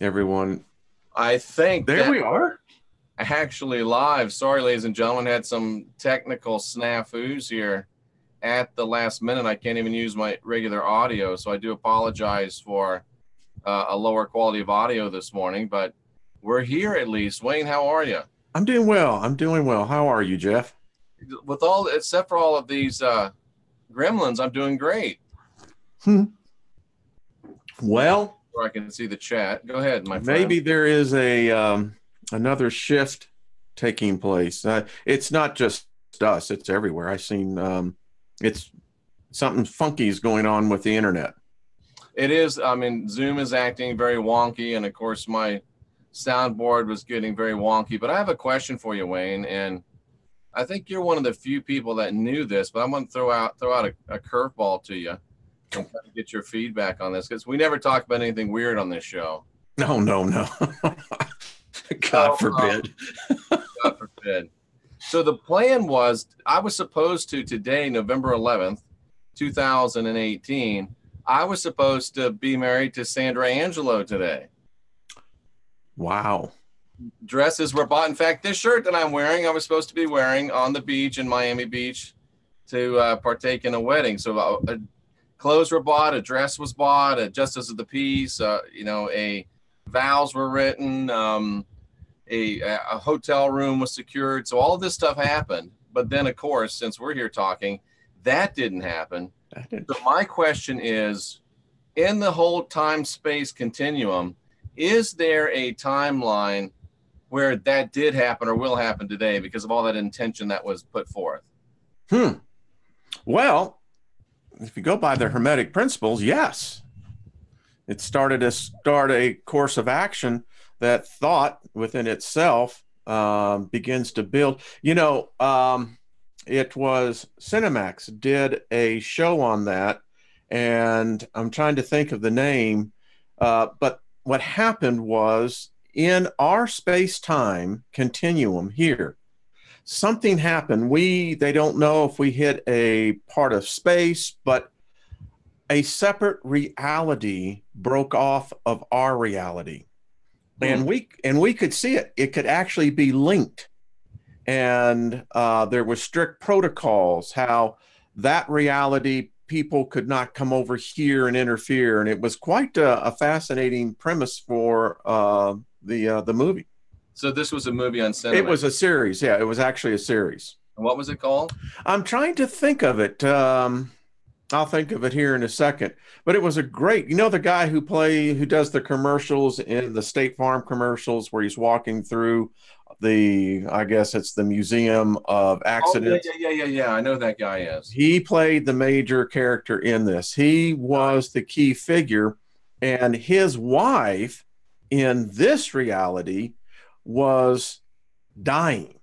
everyone. I think There we are. actually live. Sorry, ladies and gentlemen, had some technical snafus here at the last minute. I can't even use my regular audio, so I do apologize for a lower quality of audio this morning, but we're here at least. Wayne, how are you? I'm doing well. I'm doing well. How are you, Jeff? With all, except for all of these gremlins, I'm doing great. Well, where I can see the chat. Go ahead, my friend. Maybe there is a another shift taking place. It's not just us; it's everywhere. I've seen it's something funky is going on with the internet. It is. I mean, Zoom is acting very wonky, and of course, my soundboard was getting very wonky. But I have a question for you, Wayne, and I think you're one of the few people that knew this. But I'm going to throw out a curveball to you and try to get your feedback on this, because we never talk about anything weird on this show. No. God forbid. God forbid. So the plan was, I was supposed to today, November 11th, 2018, I was supposed to be married to Sandra Angelo today. Wow. Dresses were bought. In fact, this shirt that I'm wearing, I was supposed to be wearing on the beach in Miami Beach to partake in a wedding. So clothes were bought, a dress was bought, a justice of the peace, a vows were written, a hotel room was secured. So all of this stuff happened. But then, of course, since we're here talking, that didn't happen. So my question is, in the whole time-space continuum, is there a timeline where that did happen or will happen today because of all that intention that was put forth? Well, if you go by the Hermetic principles, yes. It started a course of action that thought within itself begins to build. It was Cinemax did a show on that, and I'm trying to think of the name. But what happened was, in our space-time continuum here, something happened. They don't know if we hit a part of space, but a separate reality broke off of our reality. And we could see it. It could actually be linked. And there were strict protocols how that reality, people could not come over here and interfere. And it was quite a fascinating premise for the movie. So this was a movie on cinema? It was a series. Yeah, it was actually a series. And what was it called? I'm trying to think of it. I'll think of it here in a second. But it was a great, the guy who does the commercials in the State Farm commercials where he's walking through I guess it's the Museum of Accidents. Oh, yeah. I know that guy is. He played the major character in this. He was the key figure, and his wife in this reality was dying.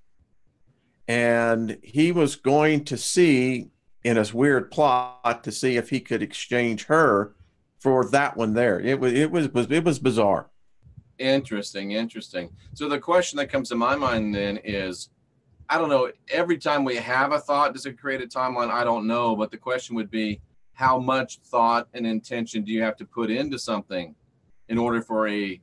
And he was going to see, in a weird plot, to see if he could exchange her for that one there. It was bizarre. Interesting. So the question that comes to my mind then is, I don't know, every time we have a thought, does it create a timeline? I don't know. But the question would be, how much thought and intention do you have to put into something in order for a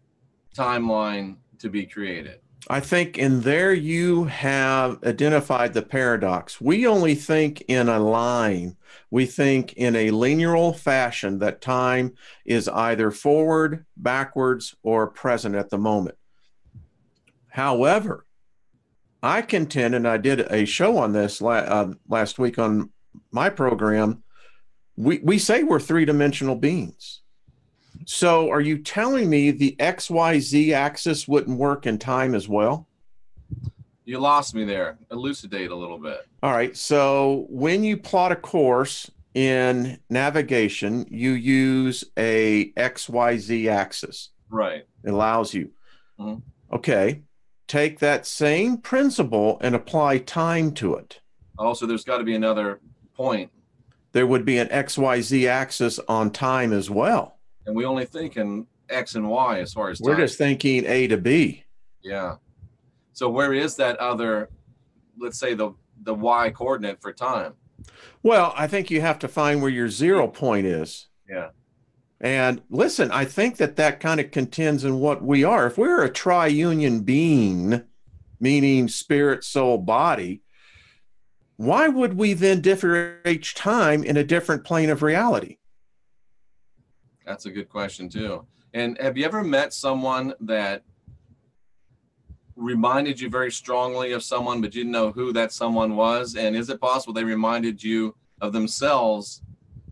timeline to be created? I think in there you have identified the paradox. We only think in a line. We think in a linear fashion that time is either forward, backwards, or present at the moment. However, I contend, and I did a show on this last week on my program, we say we're three-dimensional beings. So are you telling me the XYZ axis wouldn't work in time as well? You lost me there. Elucidate a little bit. All right. So when you plot a course in navigation, you use a XYZ axis. Right. It allows you. Okay. Take that same principle and apply time to it. Also, there's got to be another point. There would be an XYZ axis on time as well. And we only think in X and Y as far as time. We're just thinking A to B. Yeah. So where is that other, let's say the Y coordinate for time? Well, I think you have to find where your 0 point is. Yeah. And listen, I think that that kind of contends in what we are. If we're a triunion being, meaning spirit, soul, body, why would we then differ each time in a different plane of reality? That's a good question too. And have you ever met someone that reminded you very strongly of someone, but you didn't know who that someone was? And is it possible they reminded you of themselves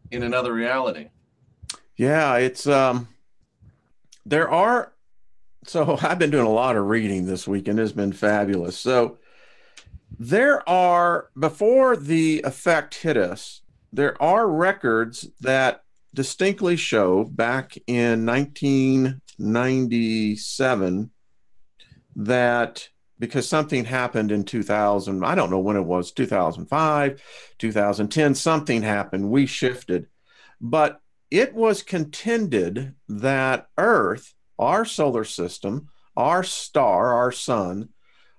in another reality? Yeah, it's there are, so I've been doing a lot of reading this week and it's been fabulous. So there are, before the effect hit us, there are records that distinctly show back in 1997 that, because something happened in 2000, I don't know when it was, 2005, 2010, something happened, we shifted. But it was contended that Earth, our solar system, our star, our sun,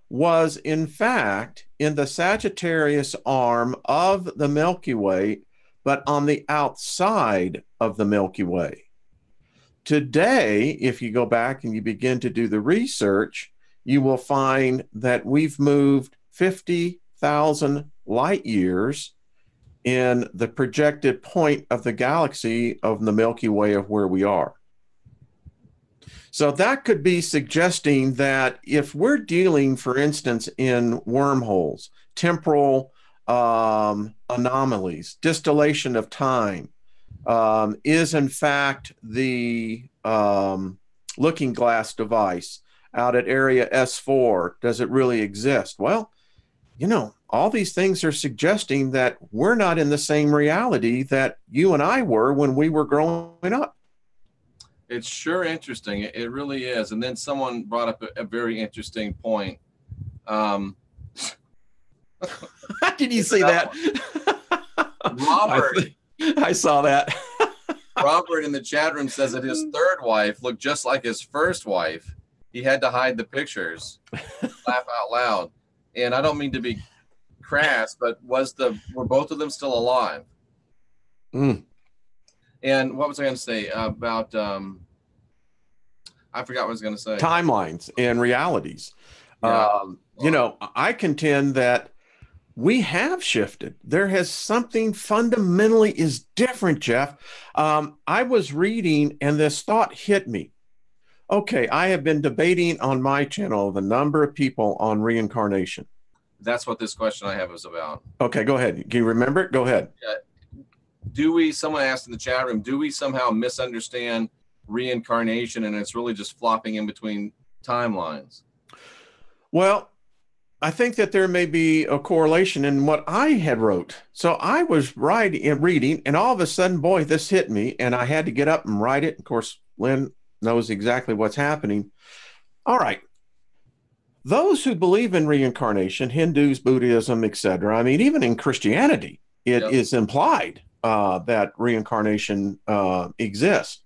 was in fact in the Sagittarius arm of the Milky Way, but on the outside of the Milky Way. Today, if you go back and you begin to do the research, you will find that we've moved 50,000 light years in the projected point of the galaxy of the Milky Way of where we are. So that could be suggesting that if we're dealing, for instance, in wormholes, temporal anomalies, distillation of time, is in fact the looking glass device out at area S4, does it really exist? Well, you know, all these things are suggesting that we're not in the same reality that you and I were when we were growing up. It's sure interesting. It really is. And then someone brought up a very interesting point. Did you see that? Robert. I saw that. Robert in the chat room says that his third wife looked just like his first wife. He had to hide the pictures. Laugh out loud. And I don't mean to be crass, but were both of them still alive? Mm. And what was I going to say about? I forgot what I was going to say. Timelines and realities. Yeah. You know, I contend that we have shifted. There has something fundamentally is different, Jeff. I was reading and this thought hit me. Okay, I have been debating on my channel the number of people on reincarnation. That's what this question I have is about. Okay, go ahead. Can you remember it? Go ahead. Someone asked in the chat room, do we somehow misunderstand reincarnation and it's really just flopping in between timelines? Well, I think that there may be a correlation in what I had wrote. So I was reading, and all of a sudden, boy, this hit me, and I had to get up and write it. Of course, Lynn knows exactly what's happening. All right. Those who believe in reincarnation, Hindus, Buddhism, etc., I mean, even in Christianity, it is implied that reincarnation exists.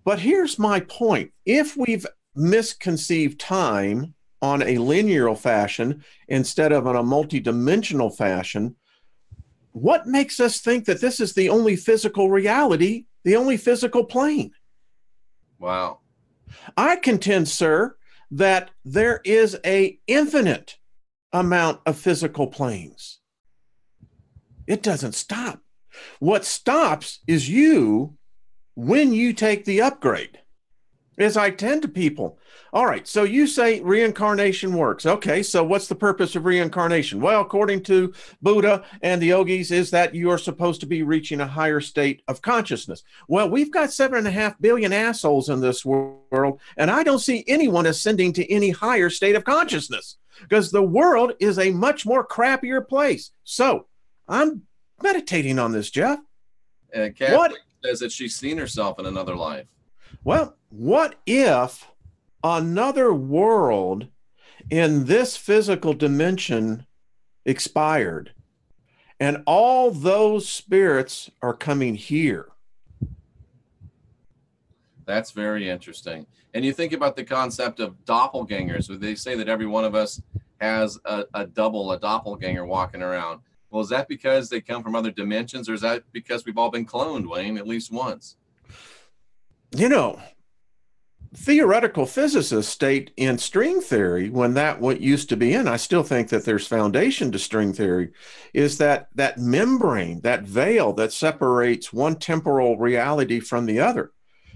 But here's my point. If we've misconceived time on a linear fashion instead of on a multidimensional fashion, what makes us think that this is the only physical reality, the only physical plane? Wow. I contend, sir, that there is an infinite amount of physical planes. It doesn't stop. What stops is you when you take the upgrade. As I tend to people, all right, so you say reincarnation works. Okay, so what's the purpose of reincarnation? Well, according to Buddha and the yogis, is that you are supposed to be reaching a higher state of consciousness. Well, we've got 7.5 billion assholes in this world, and I don't see anyone ascending to any higher state of consciousness because the world is a much more crappier place. So I'm meditating on this, Jeff. Kathleen says that she's seen herself in another life. Well, what if another world in this physical dimension expired and all those spirits are coming here? That's very interesting. And you think about the concept of doppelgangers, where they say that every one of us has a doppelganger walking around. Well, is that because they come from other dimensions, or is that because we've all been cloned, Wayne, at least once? You know, theoretical physicists state in string theory, when that what used to be in, I still think that there's foundation to string theory, is that that membrane, that veil that separates one temporal reality from the other.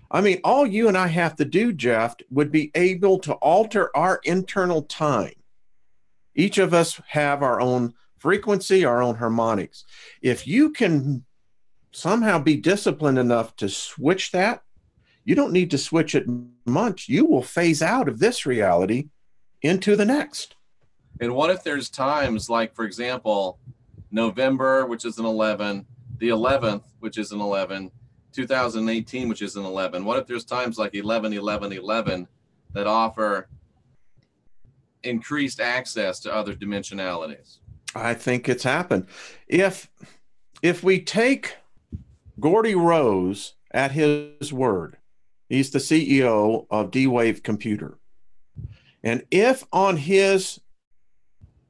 I mean, all you and I have to do, Jeff, would be able to alter our internal time. Each of us have our own frequency, our own harmonics. If you can somehow be disciplined enough to switch that, you don't need to switch it much. You will phase out of this reality into the next. And what if there's times like, for example, November, which is an 11, the 11th, which is an 11, 2018, which is an 11. What if there's times like 11, 11, 11 that offer increased access to other dimensionalities? I think it's happened. If we take Gordy Rose at his word, he's the CEO of D-Wave Computer. And if on his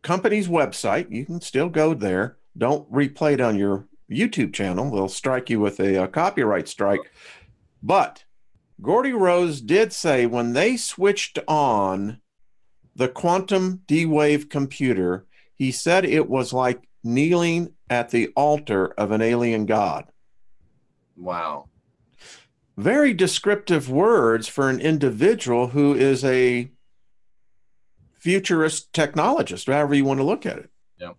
company's website, you can still go there, don't replay it on your YouTube channel, they'll strike you with a copyright strike. But Gordy Rose did say when they switched on the quantum D-Wave computer, he said it was like kneeling at the altar of an alien god. Wow. Very descriptive words for an individual who is a futurist technologist, however you want to look at it. Yeah.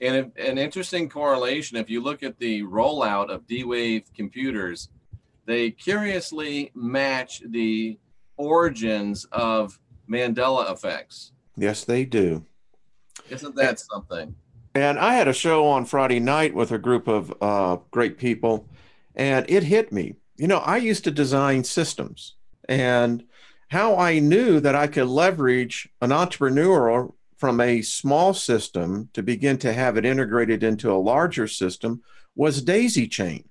And an interesting correlation, if you look at the rollout of D-Wave computers, they curiously match the origins of Mandela effects. Yes, they do. Isn't that something? And I had a show on Friday night with a group of great people, and it hit me. You know, I used to design systems, and how I knew that I could leverage an entrepreneur from a small system to begin to have it integrated into a larger system was daisy chain.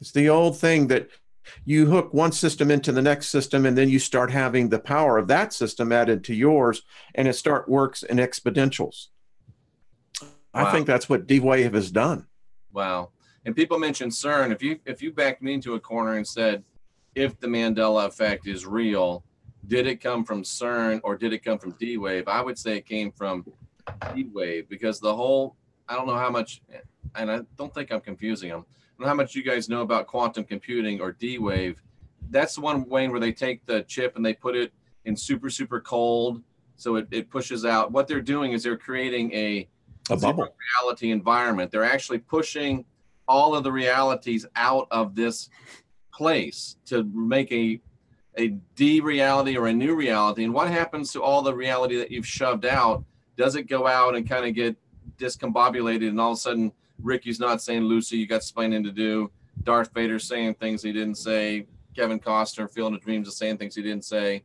It's the old thing that you hook one system into the next system, and then you start having the power of that system added to yours, and it works in exponentials. Wow. I think that's what D-Wave has done. Wow. And people mention CERN. If you backed me into a corner and said, if the Mandela effect is real, did it come from CERN or did it come from D-Wave? I would say it came from D-Wave, because the whole, I don't know how much, and I don't think I'm confusing them. I don't know how much you guys know about quantum computing or D-Wave. That's the one, Wayne, where they take the chip and they put it in super, super cold, so it pushes out. What they're doing is they're creating a bubble reality environment. They're actually pushing all of the realities out of this place to make a D reality or a new reality. And what happens to all the reality that you've shoved out? Does it go out and kind of get discombobulated, and all of a sudden Ricky's not saying Lucy, you got explaining to do, Darth Vader's saying things he didn't say, Kevin Costner, Field of Dreams, is saying things he didn't say,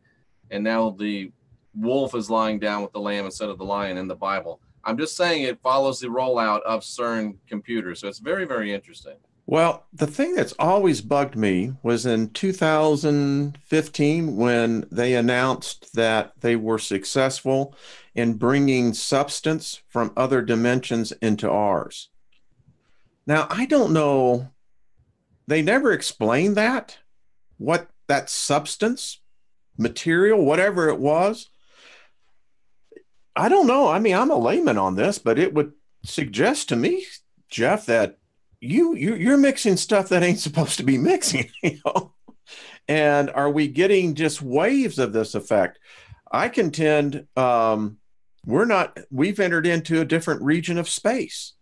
and now the wolf is lying down with the lamb instead of the lion in the Bible. I'm just saying it follows the rollout of CERN computers. So it's very, very interesting. Well, the thing that's always bugged me was in 2015 when they announced that they were successful in bringing substance from other dimensions into ours. Now, I don't know, they never explained that, what that substance, material, whatever it was. I don't know. I mean, I'm a layman on this, but it would suggest to me, Jeff, that you're mixing stuff that ain't supposed to be mixing, you know? And are we getting just waves of this effect? I contend we've entered into a different region of space.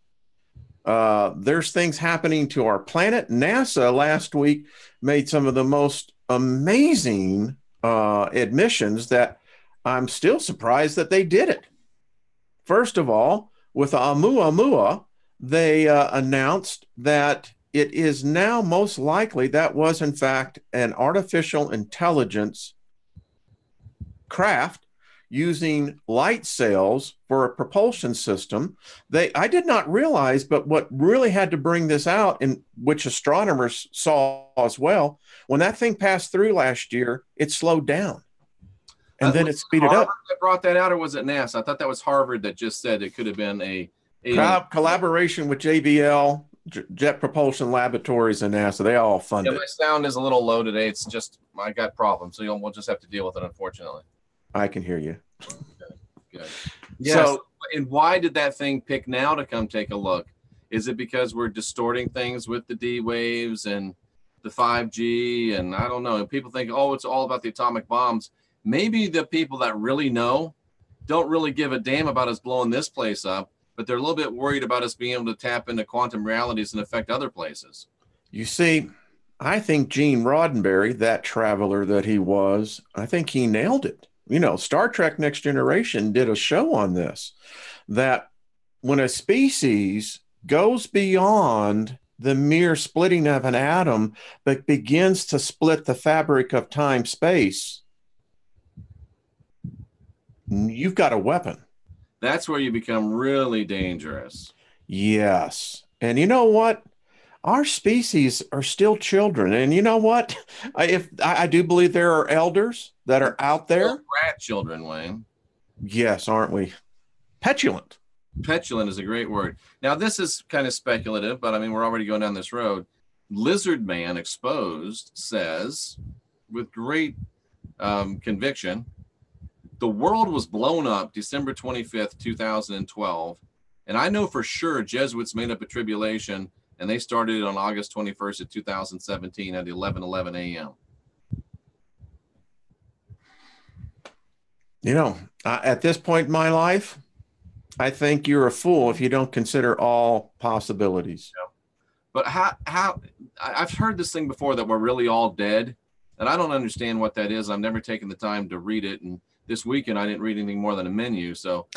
There's things happening to our planet. NASA last week made some of the most amazing admissions that I'm still surprised that they did it. First of all, with Oumuamua, they announced that it is now most likely that was, in fact, an artificial intelligence craft using light sails for a propulsion system. I did not realize, but what really had to bring this out, and which astronomers saw as well, when that thing passed through last year, it slowed down. And then it speeded Harvard up. That brought that out, or was it NASA? I thought that was Harvard that just said it could have been a collaboration with JBL Jet Propulsion Laboratories and NASA, they all fund Yeah, it. my sound is a little low today. It's just I got problems, so we'll just have to deal with it, unfortunately. I can hear you. Good. Yes. So, And why did that thing pick now to come take a look? Is it because we're distorting things with the D waves and the 5G? And I don't know. And people think, oh, it's all about the atomic bombs. Maybe the people that really know don't really give a damn about us blowing this place up, but they're a little bit worried about us being able to tap into quantum realities and affect other places. you see, I think Gene Roddenberry, that traveler that he was, I think he nailed it. You know, Star Trek Next Generation did a show on this, that when a species goes beyond the mere splitting of an atom, but begins to split the fabric of time space, you've got a weapon. That's where you become really dangerous. Yes. And you know what? Our species are still children. And you know what? I do believe there are elders that are out there. Rat children, Wayne. Yes, aren't we? Petulant. Petulant is a great word. Now, this is kind of speculative, but I mean, we're already going down this road. Lizard Man Exposed says, with great conviction, the world was blown up December 25th, 2012. And I know for sure Jesuits made up a tribulation, and they started it on August 21st of 2017 at 11:11 a.m. You know, at this point in my life, I think you're a fool if you don't consider all possibilities. Yeah. But how I've heard this thing before that we're really all dead, and I don't understand what that is. I've never taken the time to read it, and this weekend I didn't read anything more than a menu. So,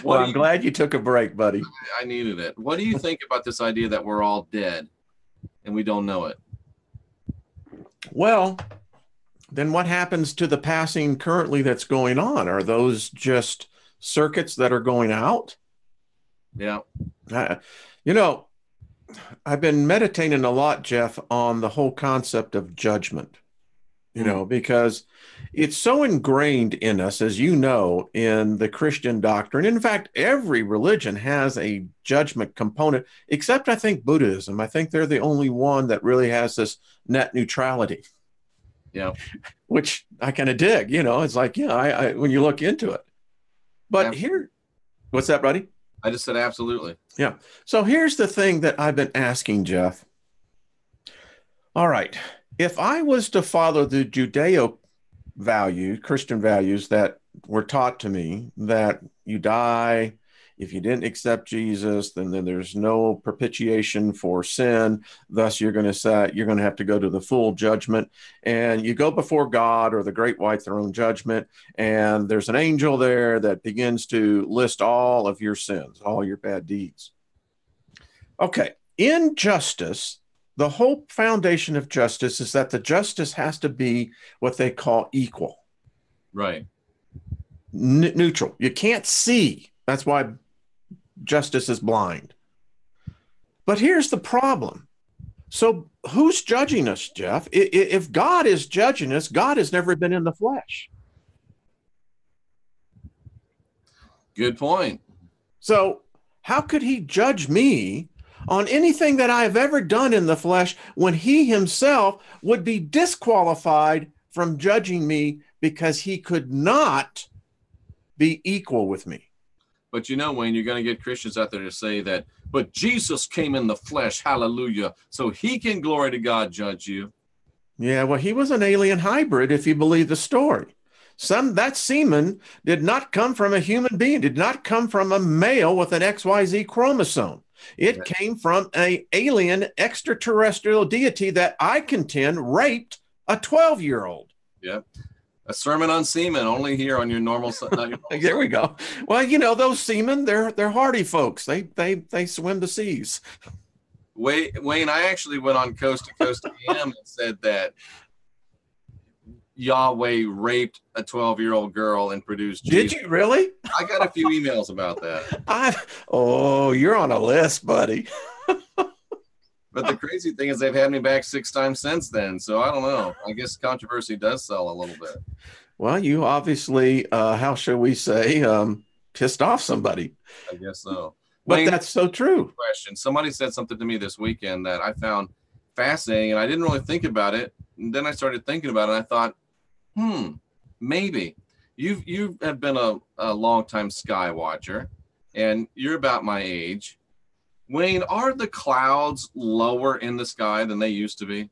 well, I'm glad you took a break, buddy. I needed it. What do you think about this idea that we're all dead and we don't know it? Well, then what happens to the passing currently that's going on? Are those just circuits that are going out? Yeah. You know, I've been meditating a lot, Jeff, on the whole concept of judgment, you know, because it's so ingrained in us, as you know, in the Christian doctrine. In fact, every religion has a judgment component, except I think Buddhism. I think they're the only one that really has this net neutrality. Yeah. Which I kind of dig, you know, it's like, yeah, I when you look into it. But absolutely. What's that, buddy? I just said absolutely. Yeah. So here's the thing that I've been asking, Jeff. All right. If I was to follow the Judeo values, Christian values that were taught to me, that you die, if you didn't accept Jesus, then there's no propitiation for sin. Thus, you're going to have to go to the full judgment, and you go before God or the great white throne judgment, and there's an angel there that begins to list all of your sins, all your bad deeds. Okay, in justice, the whole foundation of justice is that the justice has to be what they call equal. Right. Neutral. You can't see. That's why justice is blind. But here's the problem. So who's judging us, Jeff? If God is judging us, God has never been in the flesh. Good point. So how could he judge me on anything that I have ever done in the flesh when he himself would be disqualified from judging me because he could not be equal with me? But you know, Wayne, you're going to get Christians out there to say that, but Jesus came in the flesh, hallelujah, so he can, glory to God, judge you. Yeah, well, he was an alien hybrid, if you believe the story. That semen did not come from a human being, did not come from a male with an XYZ chromosome. It came from an alien extraterrestrial deity that I contend raped a 12-year-old. Yep. A sermon on semen, only here on your normal. There we go. Well, you know, those seamen, they're hardy folks. They swim the seas. Wayne, I actually went on Coast to Coast AM and said that Yahweh raped a 12-year-old girl and produced Jesus. Did you really? I got a few emails about that. You're on a list, buddy. But the crazy thing is they've had me back 6 times since then. So I don't know. I guess controversy does sell a little bit. Well, you obviously, how shall we say, pissed off somebody. I guess so. But Wayne, that's so true. question. Somebody said something to me this weekend that I found fascinating, and I didn't really think about it. And then I started thinking about it, and I thought, maybe. You have been a long-time sky watcher, and you're about my age. Wayne, are the clouds lower in the sky than they used to be?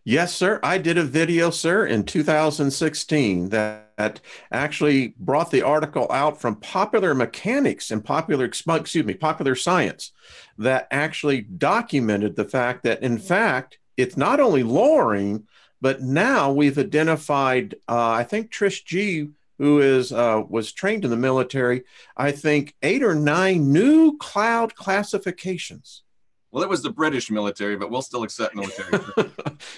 Yes, sir. I did a video, sir, in 2016 that actually brought the article out from Popular Mechanics and Popular Science that actually documented the fact that, in fact, it's not only lowering, but now we've identified, I think Trish G, who was trained in the military, I think 8 or 9 new cloud classifications. Well, it was the British military, but we'll still accept military.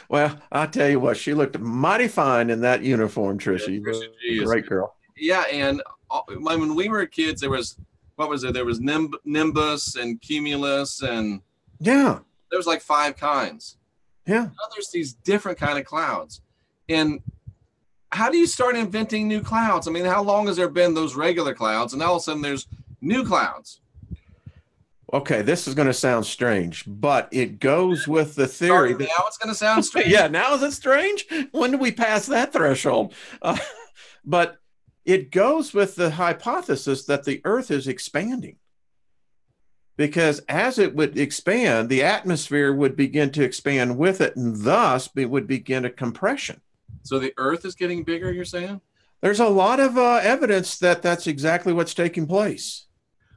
Well, I'll tell you what, she looked mighty fine in that uniform, Trisha. Trisha G is Great girl. Yeah, and when we were kids, there was, what was it? There was Nimbus and Cumulus, and yeah, there was like 5 kinds. Yeah. Now there's these different kind of clouds. And how do you start inventing new clouds? I mean, how long has there been those regular clouds, and all of a sudden there's new clouds? Okay, this is going to sound strange, but it goes with the theory that now it's going to sound strange. Yeah, now is it strange? When do we pass that threshold? But it goes with the hypothesis that the Earth is expanding. Because as it would expand, the atmosphere would begin to expand with it, and thus it would begin a compression. So the Earth is getting bigger, you're saying? There's a lot of evidence that that's exactly what's taking place.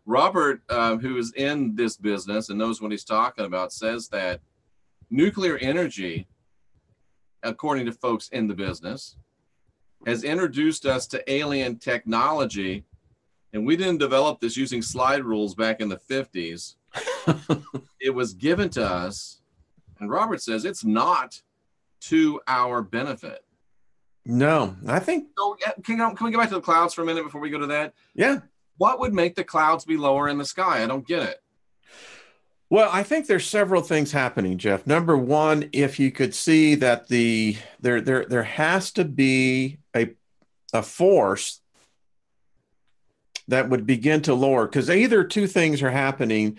Robert, who is in this business and knows what he's talking about, says that nuclear energy, according to folks in the business, has introduced us to alien technology. And we didn't develop this using slide rules back in the 50s. It was given to us. And Robert says it's not to our benefit. No, I think. So, can we go back to the clouds for a minute before we go to that? Yeah. What would make the clouds be lower in the sky? I don't get it. Well, I think there's several things happening, Jeff. Number one, if you could see that there has to be a force that would begin to lower, because either two things are happening.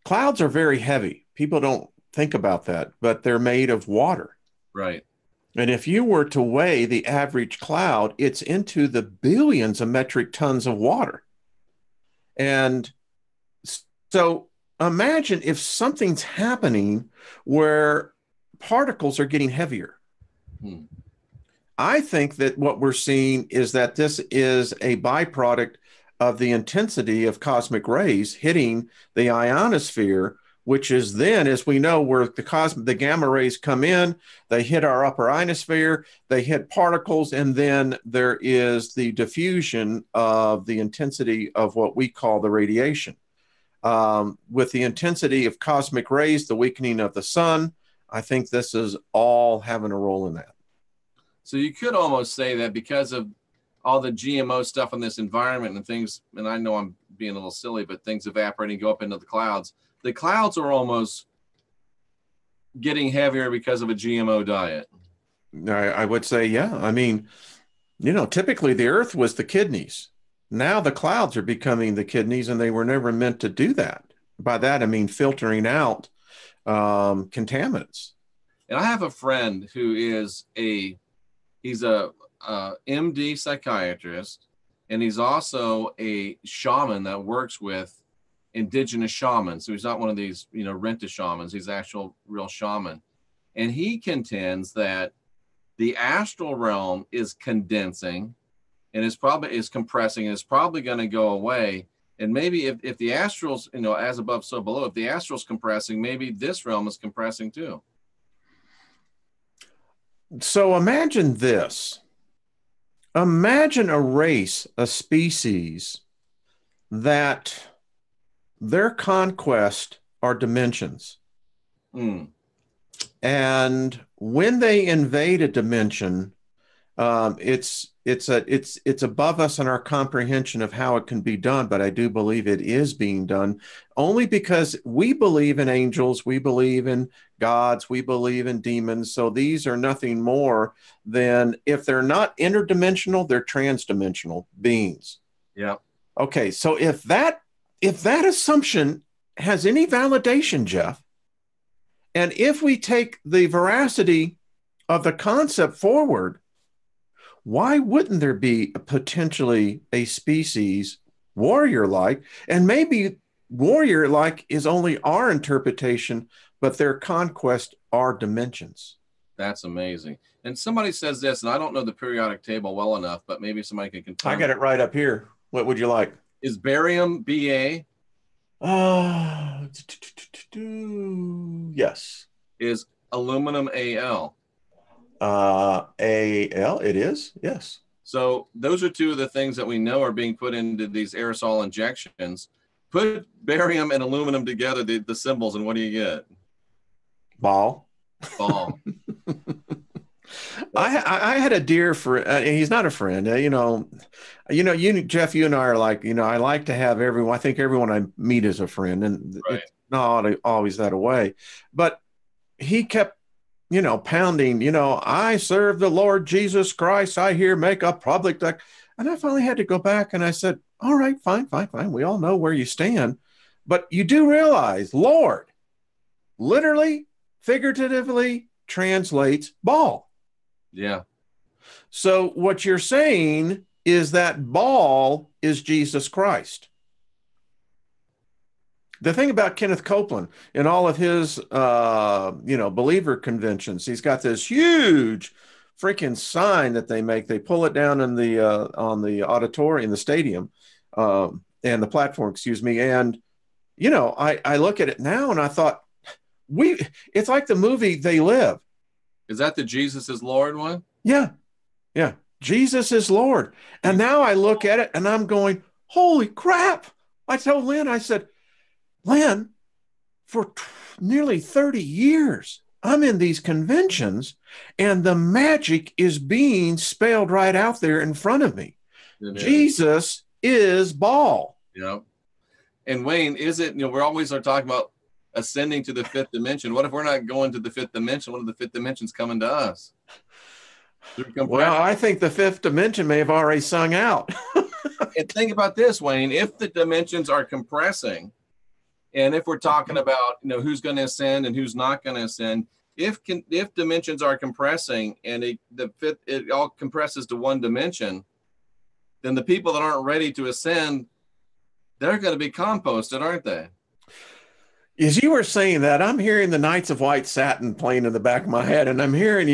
Clouds are very heavy. People don't think about that, but they're made of water. Right. And if you were to weigh the average cloud, it's into the billions of metric tons of water. And so imagine if something's happening where particles are getting heavier. I think that what we're seeing is that this is a byproduct of the intensity of cosmic rays hitting the ionosphere, which is then, as we know, where the gamma rays come in, they hit our upper ionosphere, they hit particles, and then there is the diffusion of the intensity of what we call the radiation. With the intensity of cosmic rays, the weakening of the sun, I think this is all having a role in that. So you could almost say that because of all the GMO stuff in this environment and things, and I know I'm being a little silly, but things evaporating, go up into the clouds. The clouds are almost getting heavier because of a GMO diet. I would say, yeah. I mean, typically the Earth was the kidneys. Now the clouds are becoming the kidneys, and they were never meant to do that. By that, I mean filtering out contaminants. And I have a friend who is he's a MD psychiatrist, and he's also a shaman that works with indigenous shamans. So he's not one of these, rent-a shamans. He's an actual real shaman. And he contends that the astral realm is condensing and is compressing, and is probably going to go away. And maybe if the astral's, as above, so below, if the astral's compressing, maybe this realm is compressing too. So imagine this. Imagine a race, a species that their conquest are dimensions. And when they invade a dimension, it's above us in our comprehension of how it can be done, but I do believe it is being done only because we believe in angels, we believe in gods, we believe in demons. So these are nothing more than, if they're not interdimensional, they're transdimensional beings. Yeah. Okay, so if that if that assumption has any validation, Jeff, and if we take the veracity of the concept forward, why wouldn't there be potentially a species warrior like? And maybe warrior like is only our interpretation, but their conquest are dimensions. That's amazing. And somebody says this, and I don't know the periodic table well enough, but maybe somebody can confirm. I got it right up here. What would you like? Is barium BA? Yes. Is aluminum AL? AL, it is. Yes. So those are two of the things that we know are being put into these aerosol injections. Put barium and aluminum together, the symbols, and what do you get? Ball. Ball. I had a dear friend. He's not a friend. You, Jeff, you and I are like, I like to have everyone. I think everyone I meet is a friend, and Right. it's not always that way. But he kept, pounding. I serve the Lord Jesus Christ. I here make a public. And I finally had to go back and I said, all right, fine. We all know where you stand, but you do realize, Lord, literally, figuratively translates ball. Yeah. So what you're saying is that ball is Jesus Christ. The thing about Kenneth Copeland in all of his, believer conventions, he's got this huge freaking sign that they make. They pull it down in the on the auditorium, in the stadium, and the platform, excuse me. And I look at it now and I thought, it's like the movie They Live. Is that the Jesus is Lord one? Yeah. Jesus is Lord. And now I look at it and I'm going, holy crap. I told Lynn, I said, Lynn, for nearly 30 years, I'm in these conventions and the magic is being spelled right out there in front of me. Jesus is ball. Yeah. And Wayne, is it, we're always talking about ascending to the fifth dimension. What if we're not going to the fifth dimension? One of the fifth dimensions coming to us? Well, I think the fifth dimension may have already sung out. And think about this, Wayne. If the dimensions are compressing, and if we're talking about who's going to ascend and who's not going to ascend, if dimensions are compressing and it all compresses to one dimension, then the people that aren't ready to ascend, they're going to be composted, aren't they? As you were saying that, I'm hearing the Knights of White Satin playing in the back of my head, and I'm hearing,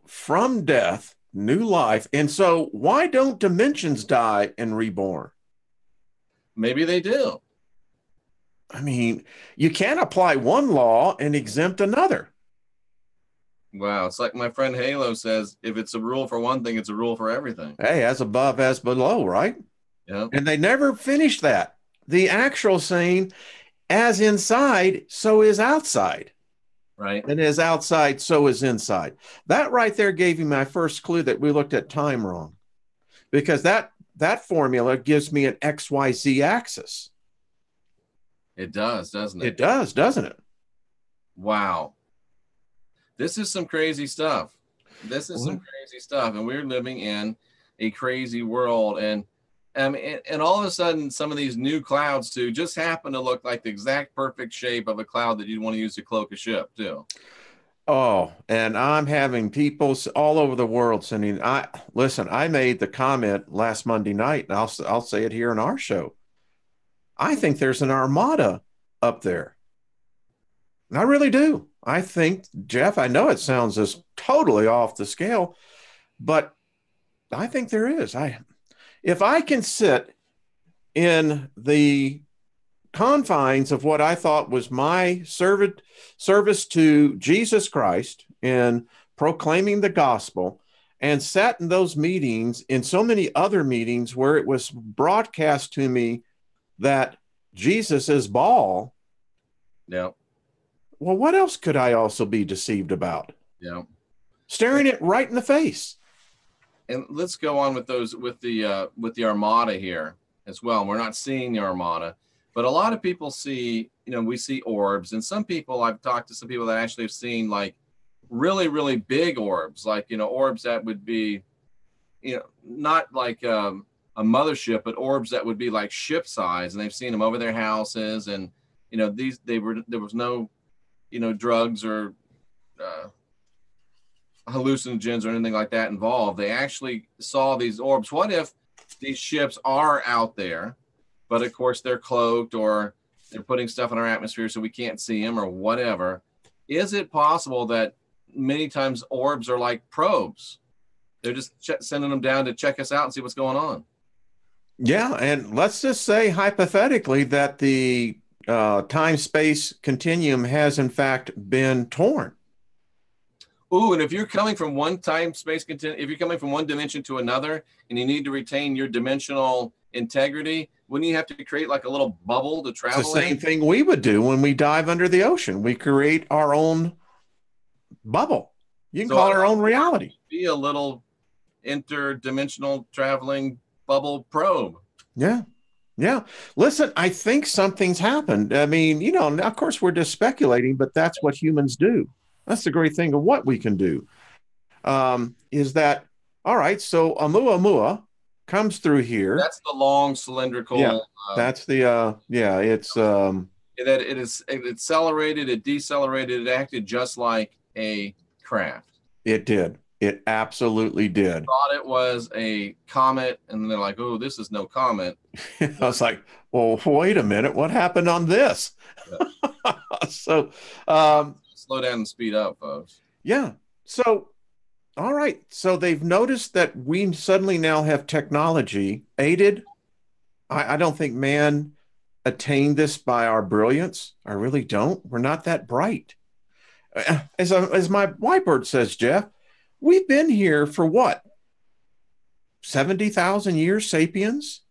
from death, new life. And so why don't dimensions die and reborn? Maybe they do. I mean, you can't apply one law and exempt another. Wow. It's like my friend Halo says, if it's a rule for one thing, it's a rule for everything. Hey, as above, as below, right? Yeah. And they never finished that. The actual saying, as inside, so is outside. Right. And as outside, so is inside. That right there gave me my first clue that we looked at time wrong. Because that formula gives me an XYZ axis. It does, doesn't it? It does, doesn't it? Wow. This is some crazy stuff. Some crazy stuff. And we're living in a crazy world. And all of a sudden, some of these new clouds too just happen to look like the exact perfect shape of a cloud that you'd want to use to cloak a ship too. Oh, and I'm having people all over the world sending. I made the comment last Monday night, and I'll say it here in our show. I think there's an armada up there. And I really do. I think, Jeff, I know it sounds just totally off the scale, but I think there is. If I can sit in the confines of what I thought was my service to Jesus Christ in proclaiming the gospel, and sat in those meetings, in so many other meetings where it was broadcast to me that Jesus is ball. Yeah. Well, what else could I also be deceived about? Yeah. Staring it right in the face. And let's go on with the armada here as well. We're not seeing the armada, but a lot of people see, we see orbs, and some people, I've talked to some people that actually have seen like really, really big orbs, like, orbs that would be, not like a a mothership, but orbs that would be like ship size, and they've seen them over their houses. And there was no drugs or hallucinogens or anything like that involved. They actually saw these orbs. What if these ships are out there, but of course they're cloaked, or they're putting stuff in our atmosphere so we can't see them, or whatever? Is it possible that many times orbs are like probes? They're just sending them down to check us out and see what's going on. Yeah, and let's just say hypothetically that the time-space continuum has in fact been torn. Ooh, and if you're coming from one time-space continuum, if you're coming from one dimension to another, and you need to retain your dimensional integrity, wouldn't you have to create like a little bubble to travel? It's the same thing we would do when we dive under the ocean. We create our own bubble. You can call it our own reality. Be a little interdimensional traveling bubble probe. Yeah. Yeah. Listen, I think something's happened. I mean, of course we're just speculating, but that's what humans do. That's the great thing of what we can do. Is that, all right, so Oumuamua comes through here. That's the long cylindrical. Yeah, that's the, it's. That it accelerated, it decelerated, it acted just like a craft. It did. It absolutely did. Thought it was a comet, and they're like, "Oh, this is no comet." I was like, "Well, wait a minute, what happened on this?" Yeah. So, slow down and speed up, folks. Yeah. So, all right. So they've noticed that we suddenly now have technology aided. I don't think man attained this by our brilliance. I really don't. We're not that bright. As my whiteboard says, Jeff, we've been here for what? 70,000 years, sapiens?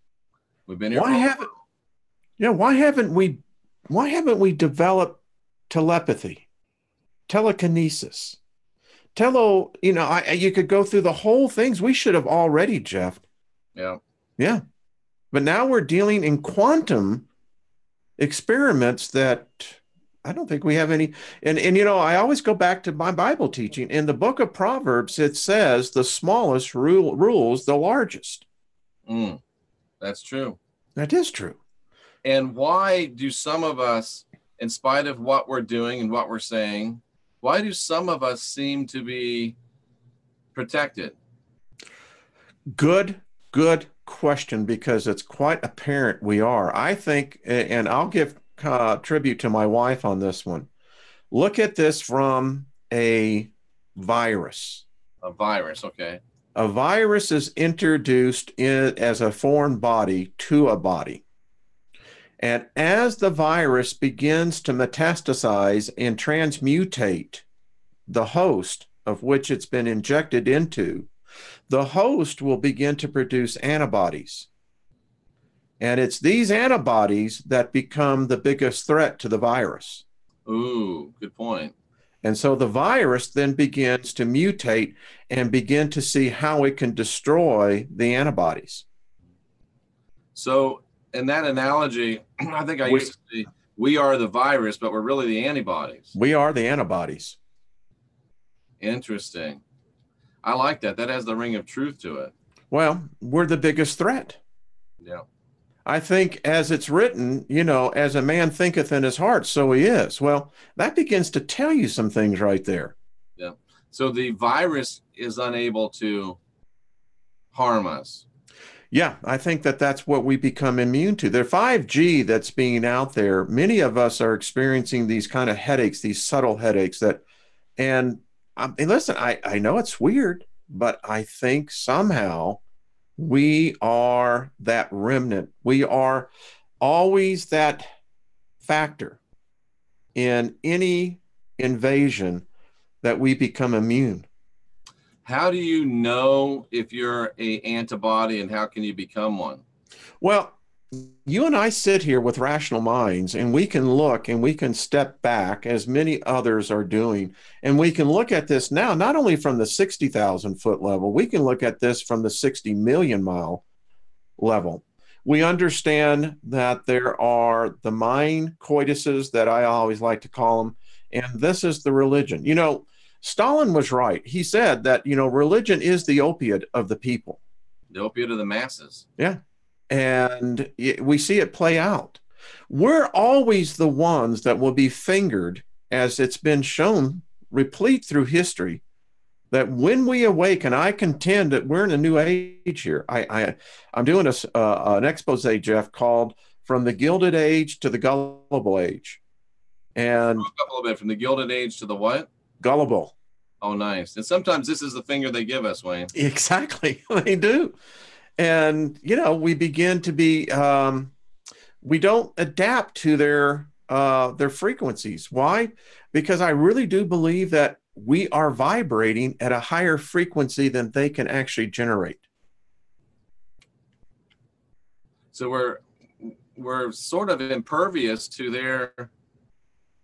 We've been here. Why haven't we developed telepathy, telekinesis? You could go through the whole things. We should have already, Jeff. Yeah. Yeah. But now we're dealing in quantum experiments that I don't think we have any. And I always go back to my Bible teaching. In the book of Proverbs, it says the smallest rules the largest. That's true. That is true. And why do some of us, in spite of what we're doing and what we're saying, why do some of us seem to be protected? Good question, because it's quite apparent we are. I think, and I'll give tribute to my wife on this one. Look at this from a virus. A virus, okay. A virus is introduced as a foreign body to a body. And as the virus begins to metastasize and transmutate the host of which it's been injected into, the host will begin to produce antibodies. And it's these antibodies that become the biggest threat to the virus. Ooh, good point. And so the virus then begins to mutate and begin to see how it can destroy the antibodies. So in that analogy, I think I used to say, we are the virus, but we're really the antibodies. We are the antibodies. Interesting. I like that. That has the ring of truth to it. Well, we're the biggest threat. Yeah. I think as it's written, as a man thinketh in his heart, so he is. Well, that begins to tell you some things right there. Yeah. So the virus is unable to harm us. Yeah, I think that's what we become immune to. The 5G that's being out there, many of us are experiencing these kind of headaches, these subtle headaches and listen, I know it's weird, but I think somehow we are that remnant. We are always that factor in any invasion that we become immune. How do you know if you're an antibody, and how can you become one? Well, you and I sit here with rational minds, and we can look and we can step back, as many others are doing, and we can look at this now, not only from the 60,000 foot level, we can look at this from the 60 million mile level. We understand that there are the mind coituses that I always like to call them, and this is the religion. Stalin was right. He said that, religion is the opiate of the people. The opiate of the masses. Yeah. And we see it play out. We're always the ones that will be fingered, as it's been shown replete through history, that when we awaken, I contend that we're in a new age here. I'm doing an expose, Jeff, called "From the Gilded Age to the Gullible Age," and A little bit from the Gilded Age to the what? gullible. Oh, nice. And sometimes this is the finger they give us, Wayne. Exactly, they do. And we begin to be. We don't adapt to their frequencies. Why? Because I really do believe that we are vibrating at a higher frequency than they can actually generate. So we're sort of impervious to their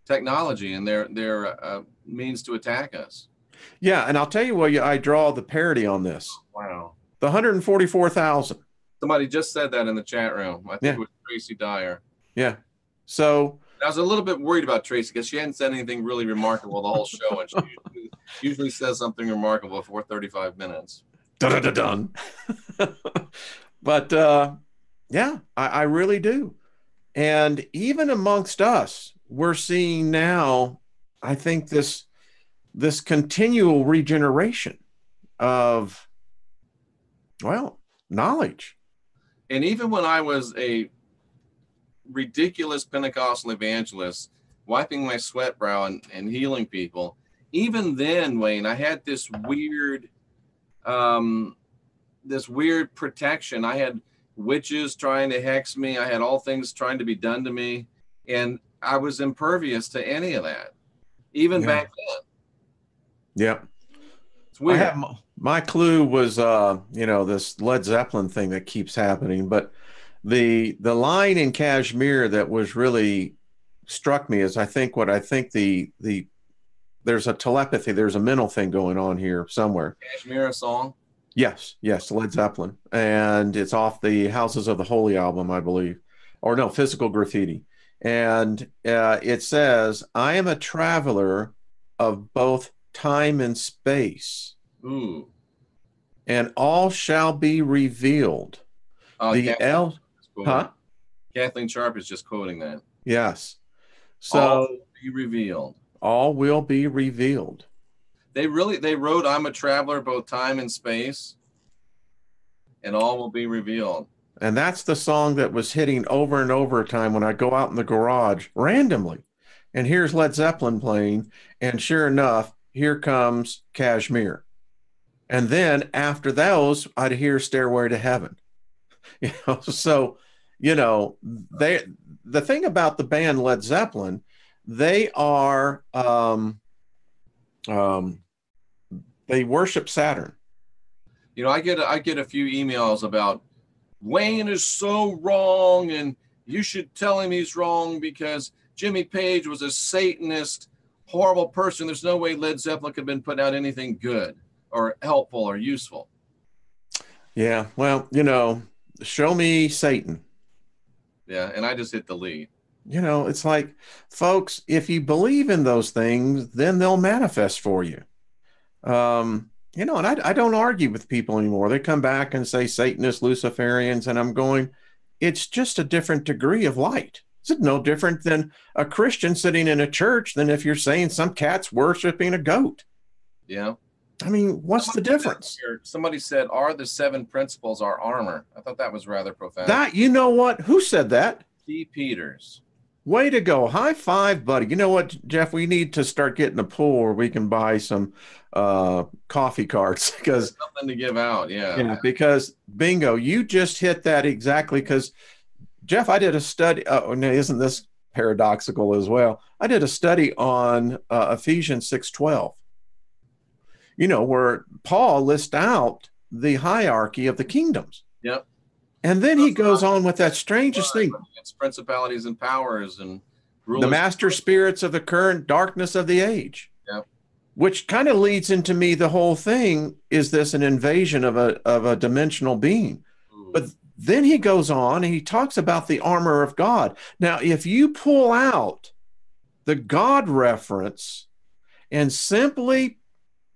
technology and their means to attack us. Yeah, and I'll tell you where I draw the parity on this. Wow. The 144,000. Somebody just said that in the chat room. I think it was Tracy Dyer. Yeah. So I was a little bit worried about Tracy because she hadn't said anything really remarkable the whole show, and she usually says something remarkable for 35 minutes. Dun. But yeah, I really do. And even amongst us, we're seeing now, I think, this continual regeneration of, well, knowledge. And even when I was a ridiculous Pentecostal evangelist, wiping my sweat brow and healing people, even then, Wayne, I had this weird protection. I had witches trying to hex me. I had all things trying to be done to me. And I was impervious to any of that, even back then. Yeah. It's weird. My clue was, this Led Zeppelin thing that keeps happening. But the line in Kashmir that was really struck me is, there's a telepathy, there's a mental thing going on here somewhere. Kashmir song? Yes, Led Zeppelin. And it's off the Houses of the Holy album, I believe. Or no, Physical Graffiti. And it says, I am a traveler of both time and space. Ooh. And all shall be revealed. Kathleen Sharp is just quoting that. Yes. So all will be revealed. All will be revealed. They wrote, I'm a traveler both time and space, and all will be revealed. And that's the song that was hitting over and over a time when I go out in the garage randomly. And here's Led Zeppelin playing. And sure enough, here comes Kashmir. And then after those, I'd hear Stairway to Heaven. So, the thing about the band Led Zeppelin, they are, they worship Saturn. I get a few emails about Wayne is so wrong, and you should tell him he's wrong because Jimmy Page was a Satanist, horrible person. There's no way Led Zeppelin could have been putting out anything good or helpful or useful. Yeah, well, show me Satan. Yeah, and I just hit delete. It's like, folks, if you believe in those things, then they'll manifest for you. And I don't argue with people anymore. They come back and say Satanists, Luciferians, and I'm going, it's just a different degree of light. It's no different than a Christian sitting in a church than if you're saying some cat's worshiping a goat. Yeah. I mean, what's the difference? Somebody said, are the 7 principles our armor? I thought that was rather profound. What? Who said that? T. Peters. Way to go. High five, buddy. You know what, Jeff? We need to start getting a pool where we can buy some coffee carts because something to give out. Yeah. Because bingo, you just hit that exactly. Because Jeff, I did a study. Isn't this paradoxical as well? I did a study on Ephesians 6:12. Where Paul lists out the hierarchy of the kingdoms. Yep. And then he goes on with that strangest thing. It's principalities and powers and rulers. The master spirits of the current darkness of the age. Yep. Which kind of leads into me, the whole thing, is this an invasion of a dimensional being? Ooh. But then he goes on and he talks about the armor of God. Now, if you pull out the God reference and simply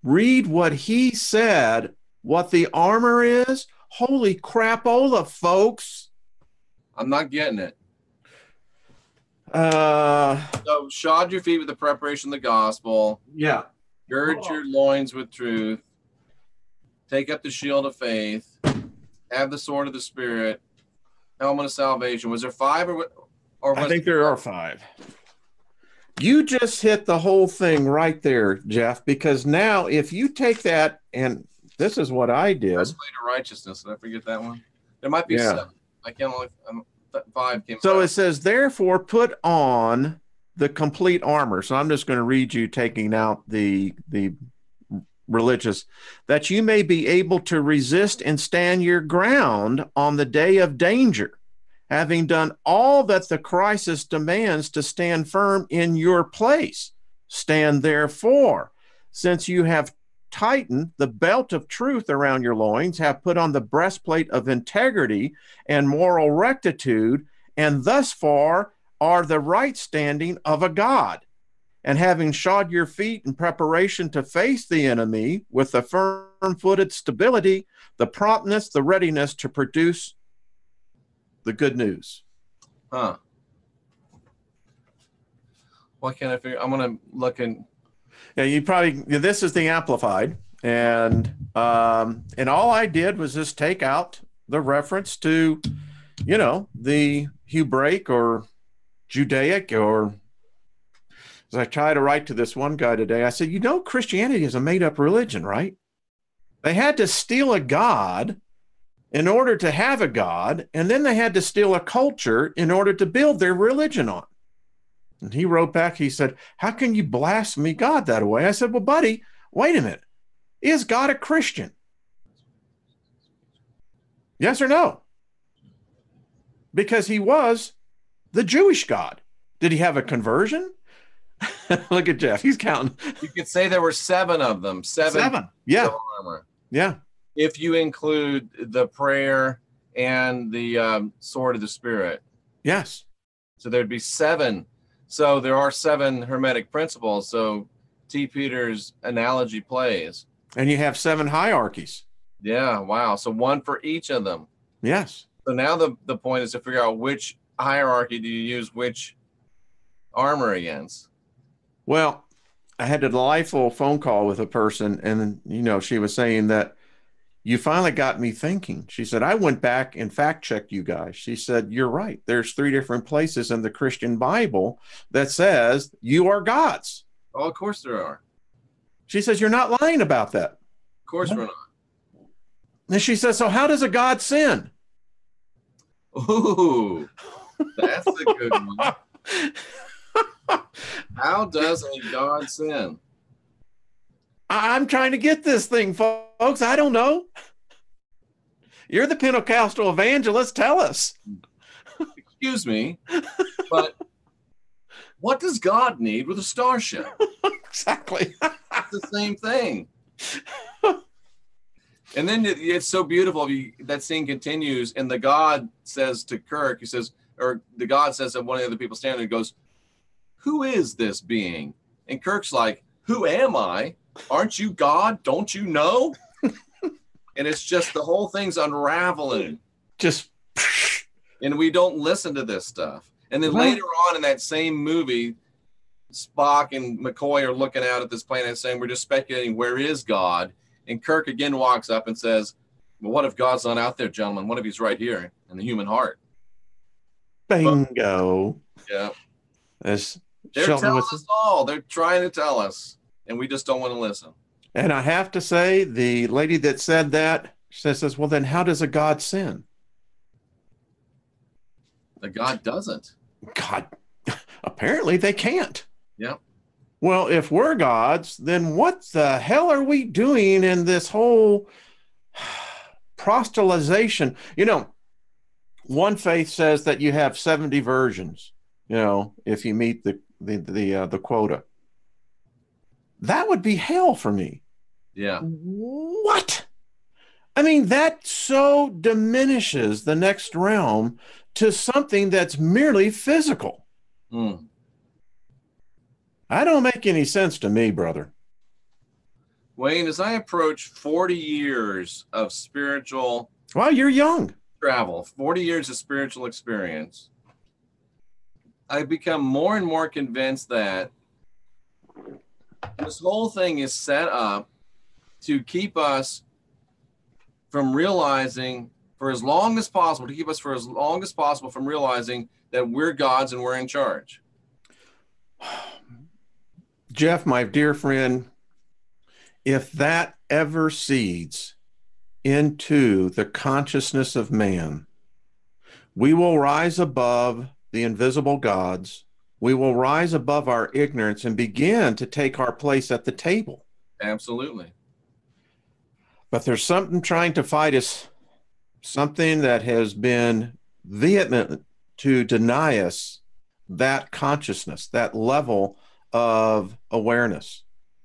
read what he said, what the armor is, holy crapola, folks. I'm not getting it. Uh, So shod your feet with the preparation of the gospel. yeah. Gird your loins with truth. Take up the shield of faith. Have the sword of the Spirit. Helmet of salvation. Was there 5 or was I think there are 5. You just hit the whole thing right there, Jeff, because now if you take that, and this is what I did. Breastplate of righteousness. Did I forget that one? There might be 7. I can't only 5 came. So it says, therefore, put on the complete armor. So I'm just going to read you taking out the religious, that you may be able to resist and stand your ground on the day of danger, having done all that the crisis demands to stand firm in your place. Stand therefore, since you have tightened the belt of truth around your loins, have put on the breastplate of integrity and moral rectitude, and thus far are the right standing of a God. And having shod your feet in preparation to face the enemy with the firm-footed stability, the promptness, the readiness to produce the good news. Huh. Why can't I figure? I'm going to look in. Yeah, this is the Amplified. And all I did was just take out the reference to, the Hebraic or Judaic, or as I try to write to this one guy today, I said, Christianity is a made-up religion, right? They had to steal a god in order to have a god, and then they had to steal a culture in order to build their religion on. And he wrote back, he said, how can you blaspheme God that way? I said, well, buddy, wait a minute. Is God a Christian? Yes or no? Because he was the Jewish God. Did he have a conversion? Look at Jeff. He's counting. You could say there were 7 of them. 7. Yeah. Yeah. If you include the prayer and the sword of the Spirit. Yes. So there'd be 7. So there are 7 hermetic principles. So T. Peter's analogy plays. And you have 7 hierarchies. Yeah. Wow. So 1 for each of them. Yes. So now the point is to figure out which hierarchy do you use which armor against. Well, I had a delightful phone call with a person, and, she was saying that you finally got me thinking. She said, I went back and fact-checked you guys. She said, you're right. There's 3 different places in the Christian Bible that says you are gods. Oh, of course there are. She says, you're not lying about that. Of course we're not. And she says, so how does a god sin? Ooh, that's a good one. How does a god sin? I'm trying to get this thing, folks. I don't know. You're the Pentecostal evangelist. Tell us. Excuse me, but what does God need with a starship? Exactly. It's the same thing. And then it's so beautiful. That scene continues, and the God says to Kirk, the God says to one of the other people standing there, goes, who is this being? And Kirk's like, who am I? Aren't you God? Don't you know? And it's just the whole thing's unraveling. And we don't listen to this stuff. And then later on in that same movie, Spock and McCoy are looking out at this planet saying, we're just speculating, where is God? And Kirk again walks up and says, well, what if God's not out there, gentlemen? What if he's right here in the human heart? Bingo. Yeah. They're telling us all. They're trying to tell us, and we just don't want to listen. And I have to say, the lady that said that says, well, then how does a God sin? The God doesn't. God, apparently they can't. Yeah. Well, if we're gods, then what the hell are we doing in this whole proselytization? One faith says that you have 70 virgins, if you meet the quota. That would be hell for me. Yeah. What? I mean, that so diminishes the next realm to something that's merely physical. That don't make any sense to me, brother. Wayne, as I approach 40 years of spiritual... Well, you're young. travel, 40 years of spiritual experience, I've become more and more convinced that this whole thing is set up to keep us from realizing for as long as possible, to keep us for as long as possible from realizing that we're gods and we're in charge. Jeff, my dear friend, if that ever seeds into the consciousness of man, we will rise above the invisible gods. We will rise above our ignorance and begin to take our place at the table. Absolutely. But there's something trying to fight us, something that has been vehement to deny us that consciousness, that level of awareness.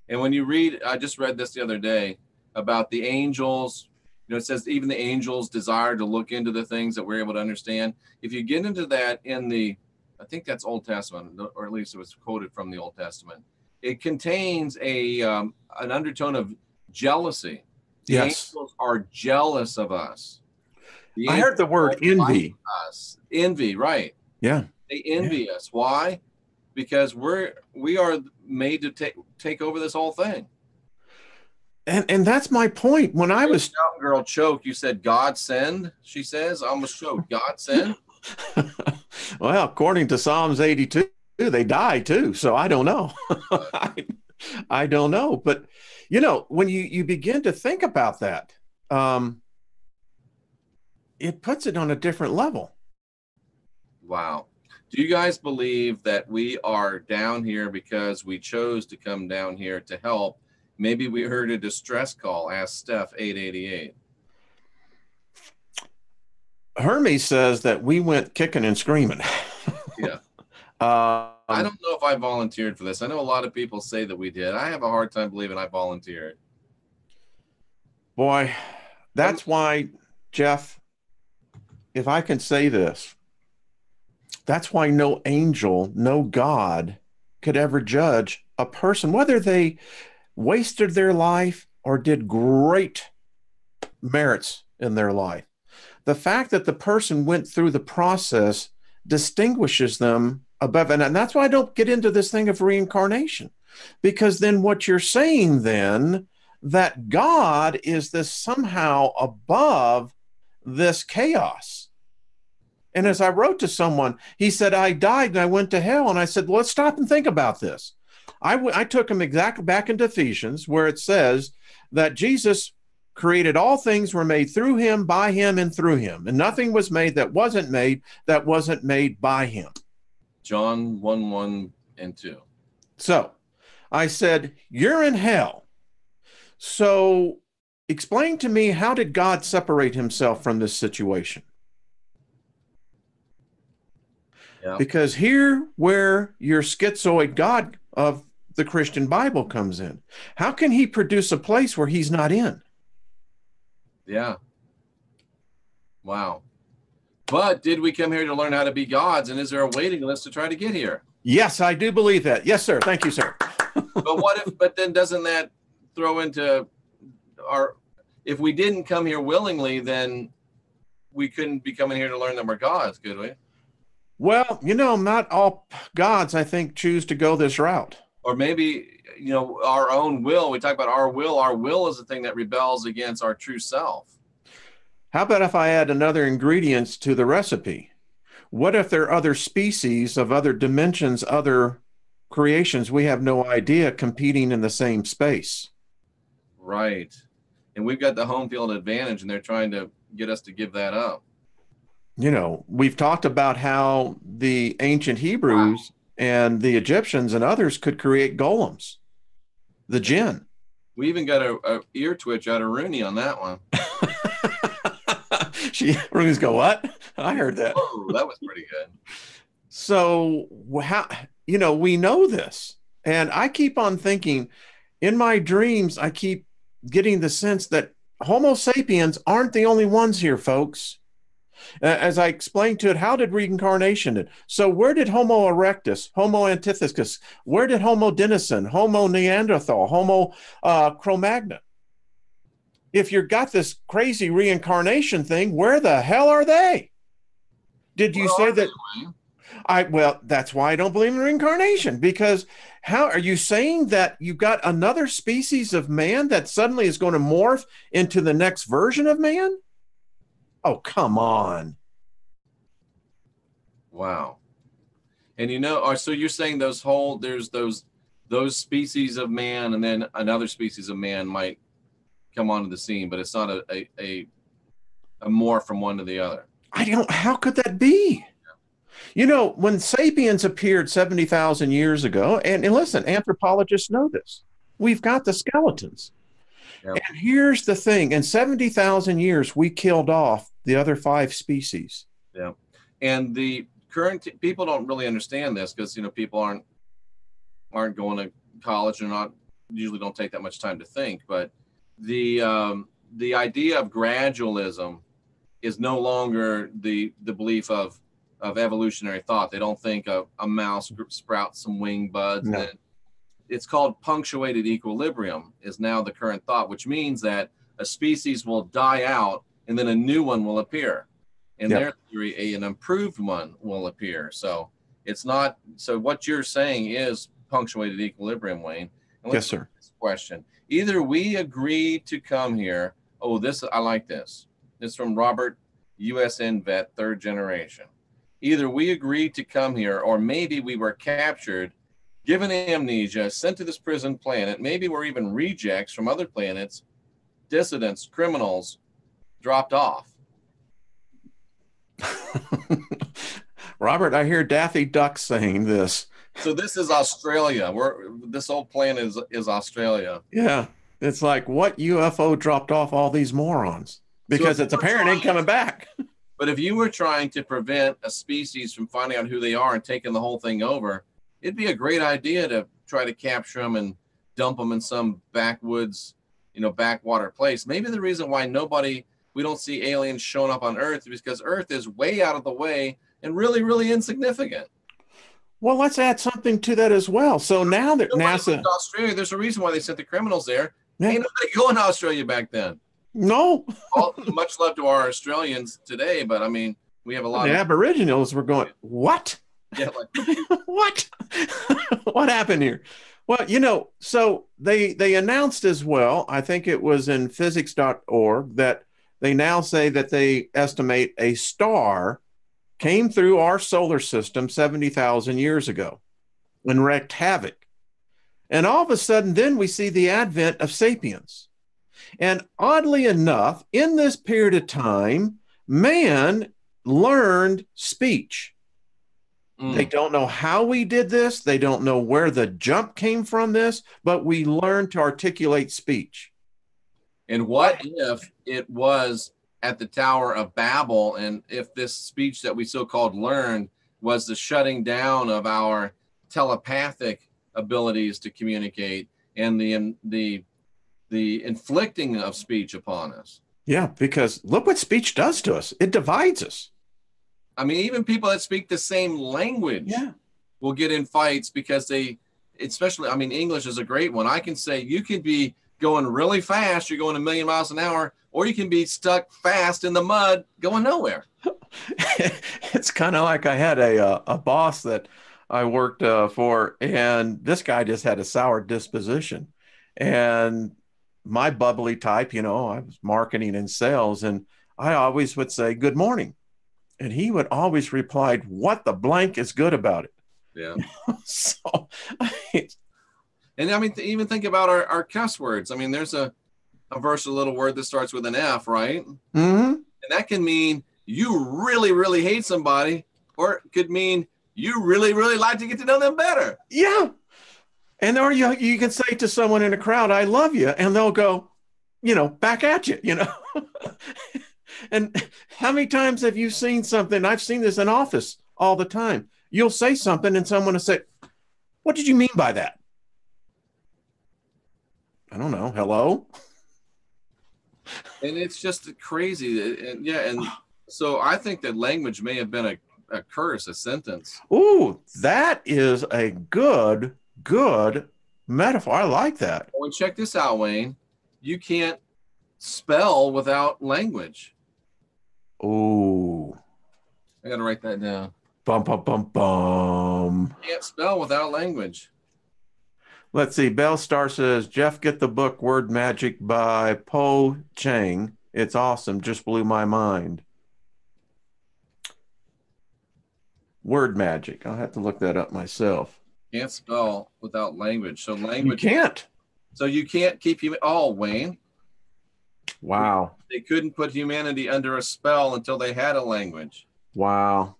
And when you read, I just read this the other day about the angels, you know, it says even the angels desire to look into the things that we're able to understand. If you get into that in the, I think that's Old Testament, or at least it was quoted from the Old Testament, it contains an undertone of jealousy. The angels are jealous of us. I heard the word envy. Us. Envy, right. Yeah. They envy us. Why? Because we are made to take over this whole thing. And that's my point. When I was girl choke, you said God send, she says. I almost choked. God send. Well, according to Psalms 82, they die too. So I don't know. I don't know. But you know, when you begin to think about that, it puts it on a different level. Wow. Do you guys believe that we are down here because we chose to come down here to help? Maybe we heard a distress call. Ask Steph 888. Hermes says that we went kicking and screaming. Yeah. I don't know if I volunteered for this. I know a lot of people say that we did. I have a hard time believing I volunteered. Boy, that's why, Jeff, if I can say this, that's why no angel, no God could ever judge a person, whether they wasted their life or did great merits in their life. The fact that the person went through the process distinguishes them above. And that's why I don't get into this thing of reincarnation, because then what you're saying then, that God is this somehow above this chaos. And as I wrote to someone, he said, I died and I went to hell. And I said, well, let's stop and think about this. I took him exactly back into Ephesians, where it says that Jesus created all things were made through him, by him, and through him. And nothing was made that wasn't made by him. John 1:1 and 2. So I said, you're in hell. So explain to me, how did God separate himself from this situation? Yeah. Because here where your schizoid God of the Christian Bible comes in, how can he produce a place where he's not in? Yeah. Wow. But did we come here to learn how to be gods? And is there a waiting list to try to get here? Yes, I do believe that. Yes, sir. Thank you, sir. But then doesn't that throw into if we didn't come here willingly, then we couldn't be coming here to learn that we're gods, could we? Well, you know, not all gods, I think, choose to go this route. Or maybe, you know, our own will. We talk about our will. Our will is the thing that rebels against our true self. How about if I add another ingredient to the recipe? What if there are other species of other dimensions, other creations we have no idea competing in the same space? Right. And we've got the home field advantage, and they're trying to get us to give that up. You know, we've talked about how the ancient Hebrews and the Egyptians and others could create golems, the jinn. We even got a ear twitch out of Rooney on that one. Rooney's go, what? I heard that. Oh, that was pretty good. So how, you know, we know this, and I keep on thinking in my dreams, I keep getting the sense that Homo sapiens aren't the only ones here, folks. As I explained to it, how did reincarnation? So where did Homo erectus, Homo antithecus, where did Homo denison, Homo neanderthal, Homo Cro-Magnon? if you've got this crazy reincarnation thing, where the hell are they? Did you say that? Well, that's why I don't believe in reincarnation, because how are you saying that you've got another species of man that suddenly is going to morph into the next version of man? Oh, come on. Wow. And so you're saying there's those species of man, and then another species of man might come onto the scene, but it's not a morph from one to the other. How could that be? When sapiens appeared 70,000 years ago, and listen, anthropologists know this, we've got the skeletons. Yep. And here's the thing, in 70,000 years, we killed off the other 5 species. Yeah. And the current people don't really understand this because, people aren't going to college and usually don't take that much time to think. But the idea of gradualism is no longer the belief of evolutionary thought. They don't think a mouse sprouts some wing buds. No. And it's called punctuated equilibrium is now the current thought, which means that a species will die out and then a new one will appear. In their theory, an improved one will appear. So it's not. So what you're saying is punctuated equilibrium, Wayne. And yes, sir. This question: either we agree to come here. Oh, I like this. This is from Robert, USN vet, 3rd generation. Either we agreed to come here, or maybe we were captured, given amnesia, sent to this prison planet. Maybe we're even rejects from other planets, dissidents, criminals, dropped off. Robert, I hear Daffy Duck saying this. So this is Australia. This whole planet is Australia. Yeah. It's like, what UFO dropped off all these morons? Because it's apparent ain't coming back. But if you were trying to prevent a species from finding out who they are and taking the whole thing over, it'd be a great idea to try to capture them and dump them in some backwoods, backwater place. Maybe the reason why we don't see aliens showing up on Earth is because Earth is way out of the way and really, really insignificant. Well, let's add something to that as well. So now that NASA... Australia, there's a reason why they sent the criminals there. Yeah. Ain't nobody going to Australia back then. No. Much love to our Australians today, but I mean, we have a lot of Aboriginals were going, what? Yeah, what? What happened here? Well, so they announced as well, I think it was in physics.org, that they now say that they estimate a star came through our solar system 70,000 years ago and wreaked havoc. And all of a sudden, then we see the advent of sapiens. And oddly enough, in this period of time, man learned speech. They don't know how we did this. They don't know where the jump came from this, but we learned to articulate speech. And what if it was at the Tower of Babel, and if this speech that we so-called learned was the shutting down of our telepathic abilities to communicate and the inflicting of speech upon us? Yeah, because look what speech does to us. It divides us. I mean, even people that speak the same language will get in fights because English is a great one. I can say you can be going really fast, you're going 1,000,000 miles an hour, or you can be stuck fast in the mud going nowhere. It's kind of like I had a boss that I worked for, and this guy just had a sour disposition. And my bubbly type, I was marketing and sales, and I always would say, good morning. And he would always reply, what the blank is good about it? Yeah. So, and I mean, even think about our cuss words. I mean, there's a versatile word that starts with an F, right? Mm-hmm. And that can mean you really, really hate somebody, or it could mean you really, really like to get to know them better. Yeah. And or you can say to someone in a crowd, I love you. And they'll go, back at you, And how many times have you seen something? I've seen this in office all the time. You'll say something and someone will say, what did you mean by that? I don't know. Hello? And it's just crazy. And so I think that language may have been a curse, a sentence. Ooh, that is a good metaphor. I like that. Well, check this out, Wayne. You can't spell without language. Oh, I got to write that down. bum, bum, bum, bum. Can't spell without language. Let's see. Bell Star says, Jeff, get the book Word Magic by Po Chang. It's awesome. Just blew my mind. Word Magic. I'll have to look that up myself. Can't spell without language. So You language. can't. So you can't keep Wayne. Wow. They couldn't put humanity under a spell until they had a language. Wow.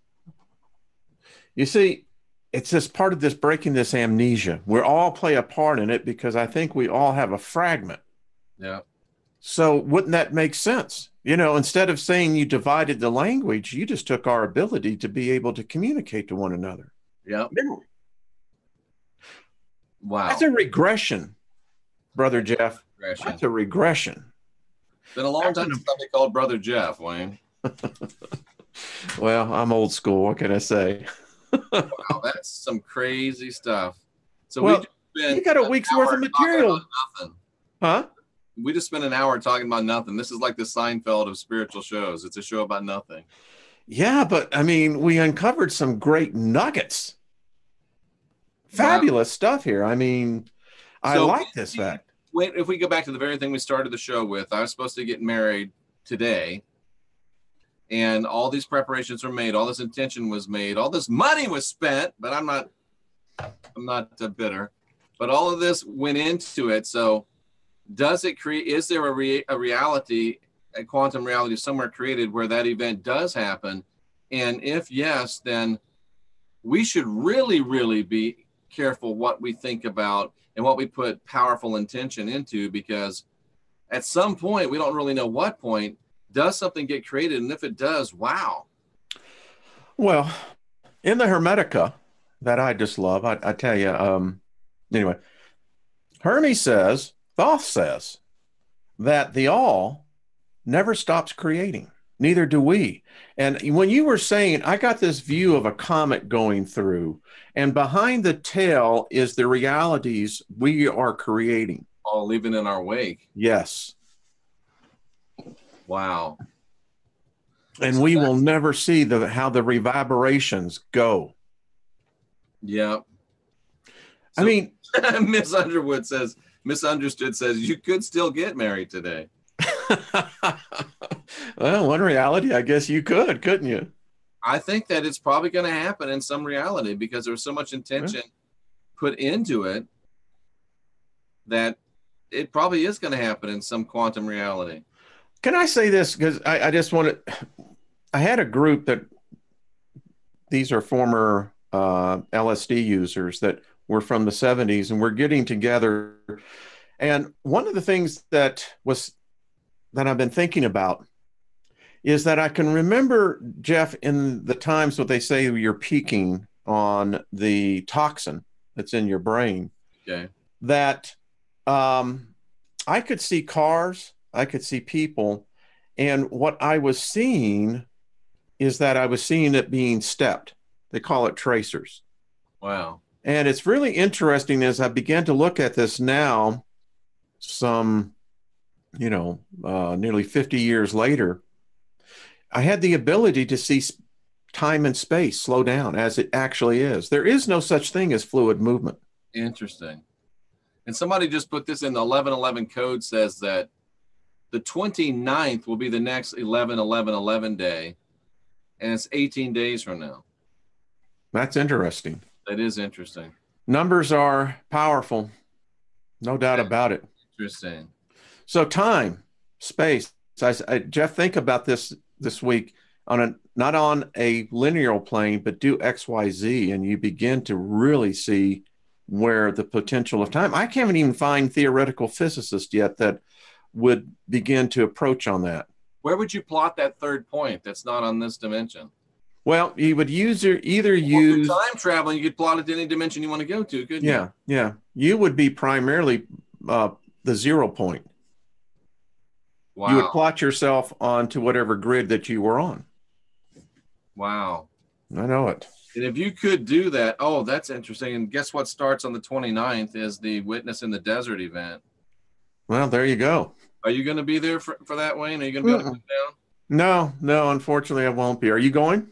You see, it's just part of this breaking this amnesia. We all play a part in it because I think we all have a fragment. Yeah. So wouldn't that make sense? You know, instead of saying you divided the language, you just took our ability to be able to communicate to one another. Yeah. Wow. That's a regression, Brother Jeff. Regression. That's a regression. It's been a long time since somebody called Brother Jeff, Wayne. Well, I'm old school. What can I say? Wow, that's some crazy stuff. So well, you got a week's worth of material. Nothing. Huh? We just spent an hour talking about nothing. This is like the Seinfeld of spiritual shows. It's a show about nothing. Yeah, but I mean, we uncovered some great nuggets. Fabulous stuff here. I mean, I like this fact. Wait, if we go back to the very thing we started the show with, I was supposed to get married today. And all these preparations were made. All this intention was made. All this money was spent, but I'm not bitter. But all of this went into it. So does it create, is there a reality, a quantum reality somewhere created where that event does happen? And if yes, then we should really, really be careful what we think about and what we put powerful intention into, because at some point, we don't really know what point, does something get created? And if it does, wow. Well, in the Hermetica that I just love, I tell you, anyway, Hermes says, Thoth says that the all never stops creating. Neither do we. And when you were saying, I got this view of a comet going through, and behind the tail is the realities we are creating. All leaving in our wake. Yes. Wow. And we will never see how the reverberations go. Yeah. So, I mean, Misunderstood says, you could still get married today. Well, one reality, I guess you could, couldn't you? I think that it's probably going to happen in some reality because there's so much intention put into it that it probably is going to happen in some quantum reality. Can I say this? Because I just want to, I had a group that these are former LSD users that were from the 70s, and we're getting together. And one of the things that I've been thinking about is that I can remember, Jeff, in the times when they say you're peaking on the toxin that's in your brain, that I could see cars, I could see people, and what I was seeing is that I was seeing it being stepped. They call it tracers. Wow. And it's really interesting as I began to look at this now, nearly 50 years later, I had the ability to see time and space slow down as it actually is. There is no such thing as fluid movement. Interesting. And somebody just put this in the 1111 code, says that the 29th will be the next 11/11/11 day, and it's 18 days from now. That's interesting. That is interesting. Numbers are powerful. No doubt about it. Interesting. So time, space. Jeff, think about this week not on a linear plane, but do XYZ, and you begin to really see where the potential of time. I can't even find theoretical physicists yet that would begin to approach on that. Where would you plot that third point that's not on this dimension? Well, you would use time traveling. You could plot it to any dimension you want to go to, couldn't you? Yeah. You would be primarily the 0 point. Wow. You would plot yourself onto whatever grid that you were on. Wow. I know it. And if you could do that, oh, that's interesting. And guess what starts on the 29th is the Witness in the Desert event. Well, there you go. Are you going to be there for that, Wayne? Are you going to be able to come down? No, no, unfortunately I won't be. Are you going?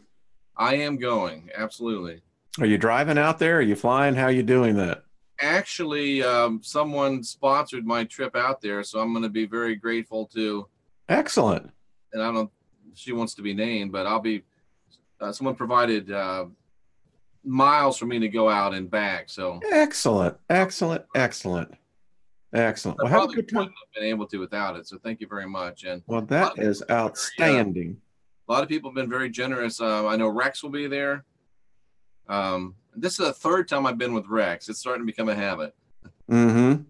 I am going. Absolutely. Are you driving out there? Are you flying? How are you doing that? Actually, someone sponsored my trip out there, so I'm going to be very grateful to. Excellent. And I don't. She wants to be named, but I'll be. Someone provided miles for me to go out and back. So Excellent. Excellent. Excellent. Excellent. I Well, have a probably good time. wouldn't have been able to without it. So thank you very much. And Well, a lot that of people is very, outstanding. a lot of people have been very generous. I know Rex will be there. This is the third time I've been with Rex. It's starting to become a habit. Mm-hmm.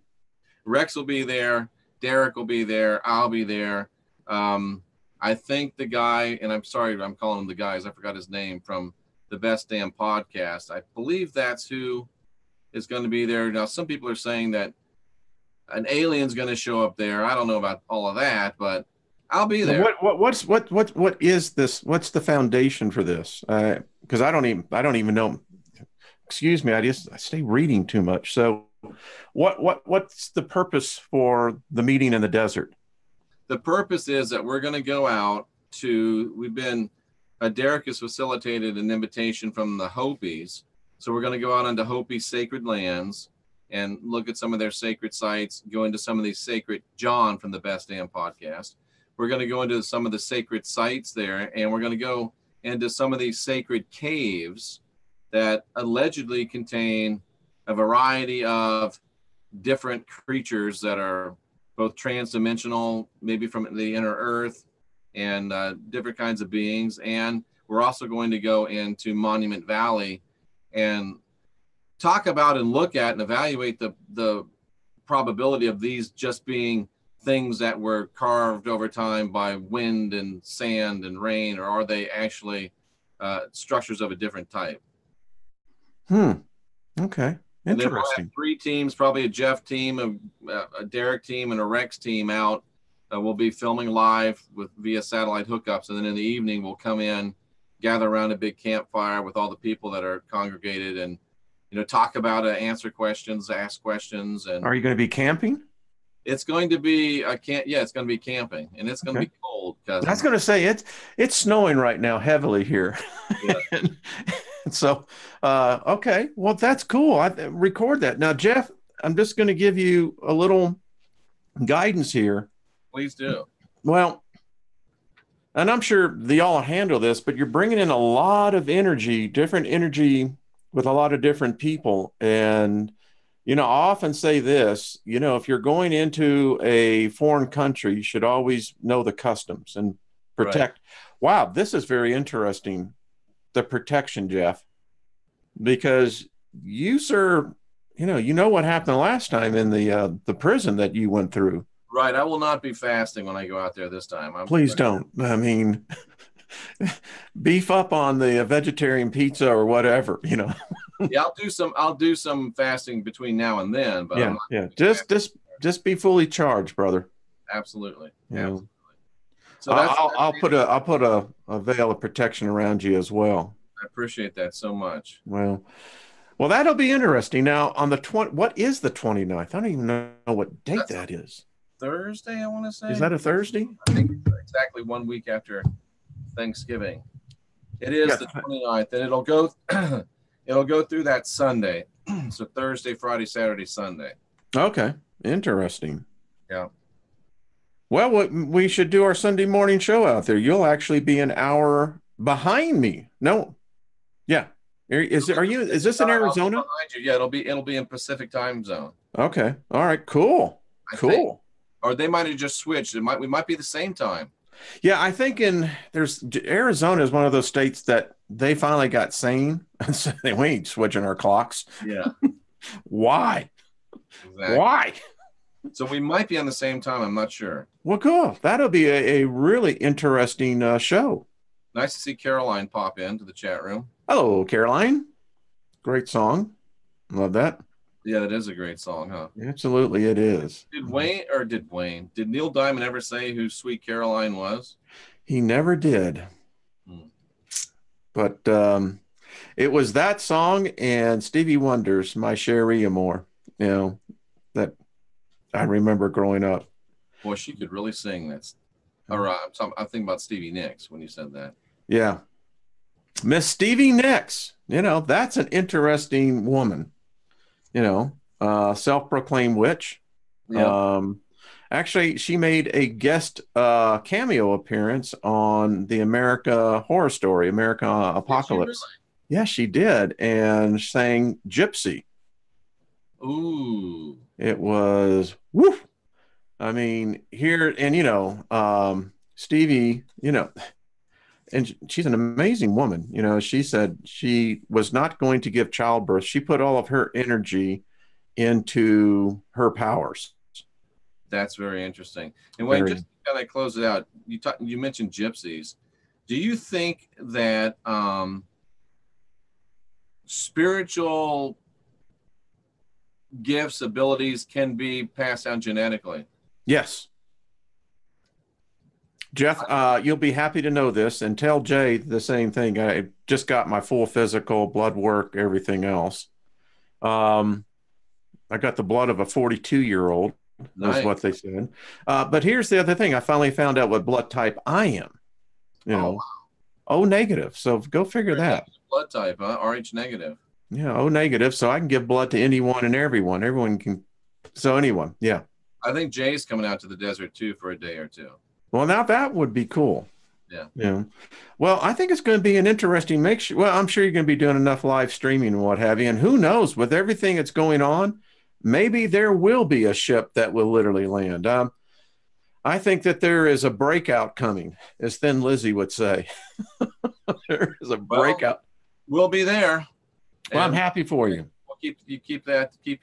Rex will be there. Derek will be there. I'll be there. I think the guy, and I'm sorry, I'm calling him the guys. I forgot his name from the Best Damn Podcast. I believe that's who is going to be there. Now, some people are saying that an alien's going to show up there. I don't know about all of that, but I'll be there. What is this? What's the foundation for this? Because I don't even know. Excuse me, I stay reading too much. So, what's the purpose for the meeting in the desert? The purpose is that we're going to go out to. Derek has facilitated an invitation from the Hopis, so we're going to go out onto Hopi sacred lands and look at some of their sacred sites. Go into some of these sacred. John from the Best Damn Podcast. We're going to go into some of the sacred sites there, and we're going to go into some of these sacred caves that allegedly contain a variety of different creatures that are both transdimensional, maybe from the inner earth, and different kinds of beings. And we're also going to go into Monument Valley and talk about and look at and evaluate the probability of these just being things that were carved over time by wind and sand and rain, or are they actually structures of a different type? Okay. Interesting. And then we'll have 3 teams, probably a Jeff team, a Derek team, and a Rex team out. We'll be filming live via satellite hookups, and then in the evening we'll come in, gather around a big campfire with all the people that are congregated, and talk about it, answer questions, ask questions. And are you going to be camping? It's going to be it's going to be camping, and it's going to be cold. I was going to say it's snowing right now heavily here. Yeah. So, okay, well, that's cool. I record that now, Jeff. I'm just going to give you a little guidance here. Please do. Well, and I'm sure y'all handle this, but you're bringing in a lot of energy, different energy with a lot of different people, and I often say this, if you're going into a foreign country, you should always know the customs and protect. Right. Wow, this is very interesting. The protection, Jeff, because you, sir, you know what happened last time in the prison that you went through. Right. I will not be fasting when I go out there this time. Please don't. I mean, beef up on the vegetarian pizza or whatever, Yeah, I'll do some fasting between now and then, but just be fully charged, brother. Absolutely. Absolutely. So I'll put a veil of protection around you as well. I appreciate that so much. Well, that'll be interesting. Now on the what is the 29th? I don't even know what date that is. Thursday, I want to say. Is that a Thursday? I think it's exactly 1 week after Thanksgiving. It is the 29th, and it'll go through that Sunday. So Thursday, Friday, Saturday, Sunday. Okay. Interesting. Yeah. Well, we should do our Sunday morning show out there. You'll actually be an hour behind me. No. Yeah. Is this in Arizona? Behind you. Yeah, it'll be in Pacific time zone. Okay. All right. Cool. Cool. Or they might have just switched. We might be the same time. Yeah, I think Arizona is one of those states that they finally got sane and said, we ain't switching our clocks. Yeah. Why? Exactly. Why? So we might be on the same time. I'm not sure. Well, cool. That'll be a really interesting show. Nice to see Caroline pop into the chat room. Hello, Caroline. Great song. Love that. Yeah, that is a great song, huh? Absolutely, it is. Did Neil Diamond ever say who Sweet Caroline was? He never did. But it was that song and Stevie Wonder's My Cherie Amour, that I remember growing up. Boy, she could really sing. That's all right. I'm thinking about Stevie Nicks when you said that. Yeah. Miss Stevie Nicks, that's an interesting woman, self-proclaimed witch. Yep. Actually, she made a guest cameo appearance on the America Horror Story, America Apocalypse. Yeah, she did, and sang Gypsy. Ooh. It was woo. I mean, here and Stevie, and she's an amazing woman. She said she was not going to give childbirth. She put all of her energy into her powers. That's very interesting. And Wayne, just to kind of close it out, you mentioned gypsies. Do you think that spiritual gifts, abilities can be passed down genetically? Yes. Jeff, you'll be happy to know this, and tell Jay the same thing. I just got my full physical, blood work, everything else. I got the blood of a 42-year-old, Nice. is what they said. But here's the other thing. I finally found out what blood type I am. O negative. So go figure that. Blood type, huh? RH negative. Yeah, O negative. So I can give blood to anyone and everyone. Everyone can. So anyone. Yeah. I think Jay's coming out to the desert too for a day or two. Well, now that would be cool. Yeah. Yeah. Well, I think it's going to be an interesting mixture. Well, I'm sure you're going to be doing enough live streaming and what have you. And who knows, with everything that's going on, maybe there will be a ship that will literally land. I think that there is a breakout coming, as Thin Lizzy would say. There is a breakout. We'll be there. Well, I'm happy for you. We'll keep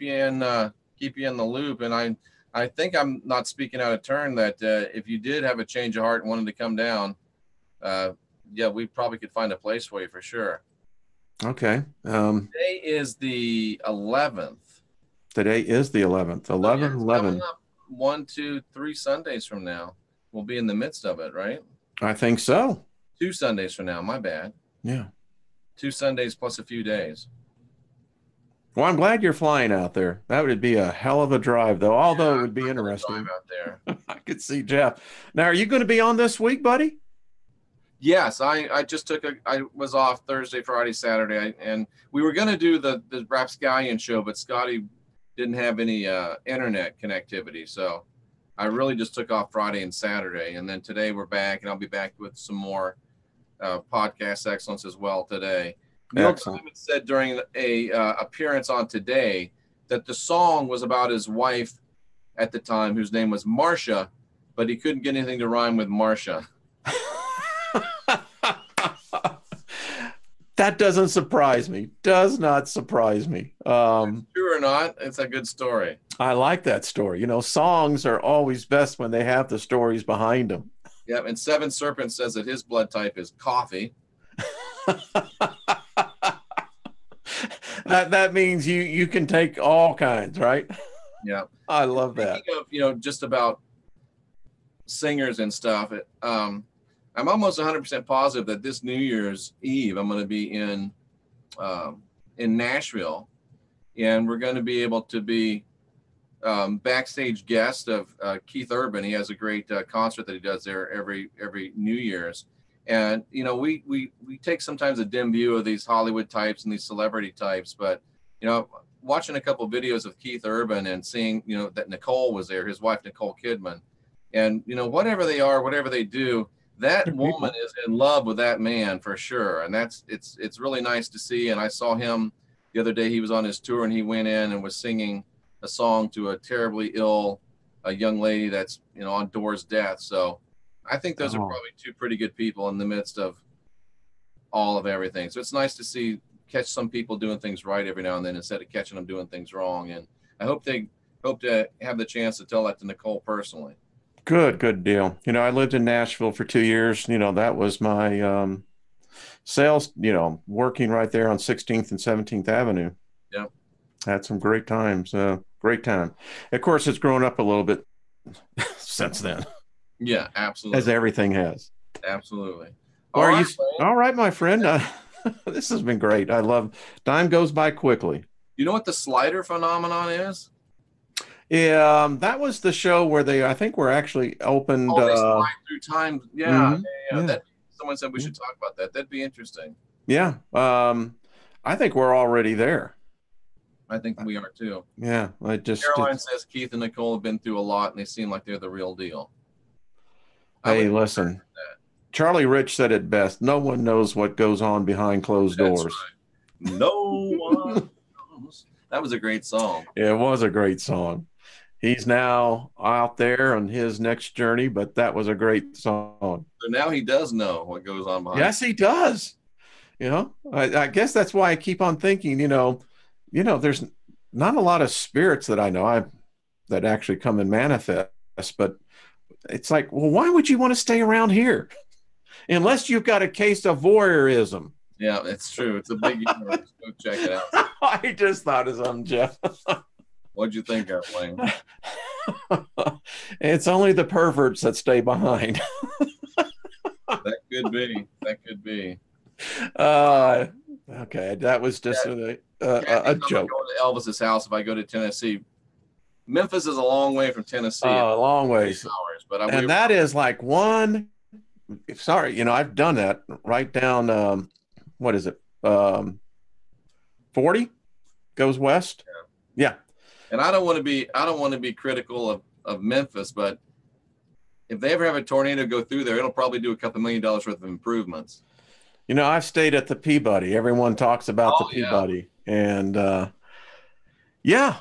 you in the loop. And I think I'm not speaking out of turn that if you did have a change of heart and wanted to come down, we probably could find a place for you for sure. Okay. Today is the 11th. Today is the 11th. 11/11. 1, 2, 3 Sundays from now, we'll be in the midst of it, right? I think so. 2 Sundays from now, my bad. Yeah. 2 Sundays plus a few days. Well, I'm glad you're flying out there. That would be a hell of a drive, though. Although it would be interesting. Drive out there. I could see Jeff. Now, are you going to be on this week, buddy? Yes, I just I was off Thursday, Friday, Saturday, and we were going to do the Rapscallion show, but Scotty didn't have any internet connectivity, so I really just took off Friday and Saturday, and then today we're back, and I'll be back with some more podcast excellence as well today. Neil Simon said during a appearance on Today that the song was about his wife at the time, whose name was Marcia, but he couldn't get anything to rhyme with Marcia. That doesn't surprise me. Does not surprise me. True or not, it's a good story. I like that story. Songs are always best when they have the stories behind them. Yeah, and Seven Serpents says that his blood type is coffee. That means you can take all kinds, right? Yeah. I love that. Speaking of, just about singers and stuff, I'm almost 100% positive that this New Year's Eve, I'm going to be in Nashville, and we're going to be able to be backstage guest of Keith Urban. He has a great concert that he does there every New Year's. And, we take sometimes a dim view of these Hollywood types and these celebrity types, but, watching a couple of videos of Keith Urban and seeing, that Nicole was there, his wife, Nicole Kidman, and, whatever they are, whatever they do, that woman is in love with that man for sure. And it's really nice to see. And I saw him the other day. He was on his tour and he went in and was singing a song to a terribly ill young lady that's, on door's death. So I think those are probably two pretty good people in the midst of all of everything. So it's nice to catch some people doing things right every now and then instead of catching them doing things wrong. And I hope to have the chance to tell that to Nicole personally. Good deal. I lived in Nashville for 2 years. That was my sales, working right there on 16th and 17th Avenue. Yeah. Had some great times. Great time. Of course, it's grown up a little bit since then. Yeah, absolutely. As everything has. Absolutely. All right, my friend. This has been great. I love time goes by quickly. You know what the slider phenomenon is? Yeah, that was the show where they, I think, were actually opened. Oh, they slide through time. Yeah, Mhm, yeah. yeah, That someone said we yeah, should talk about that. That'd be interesting. yeah. I think we're already there. I think we are too. Yeah, I just Caroline it's. says Keith and Nicole have been through a lot, and they seem like they're the real deal. I would Hey, concur listen, with that. Charlie Rich said it best. No one knows what goes on behind closed That's doors. right. No one knows. That was a great song. It was a great song. He's now out there on his next journey, but that was a great song. So now he does know what goes on behind. Yes, he does. I guess that's why I keep on thinking, there's not a lot of spirits that I know that actually come and manifest, but it's like, well, why would you want to stay around here unless you've got a case of voyeurism? Yeah, it's true. It's a big universe. Go check it out. I just thought of something, Jeff. What'd you think of, Wayne? It's only the perverts that stay behind. That could be. That could be. Uh, okay, that was just Kathy a said I'm joke. going to Elvis's house if I go to Tennessee. Memphis is a long way from Tennessee. A long ways. Hours, but And that is like sorry, I've done that right down, what is it? 40 goes west. Yeah. and I don't want to be critical of Memphis, but if they ever have a tornado go through there, it'll probably do a couple $1 million worth of improvements. I've stayed at the Peabody. Everyone talks about the Oh, yeah. Peabody. And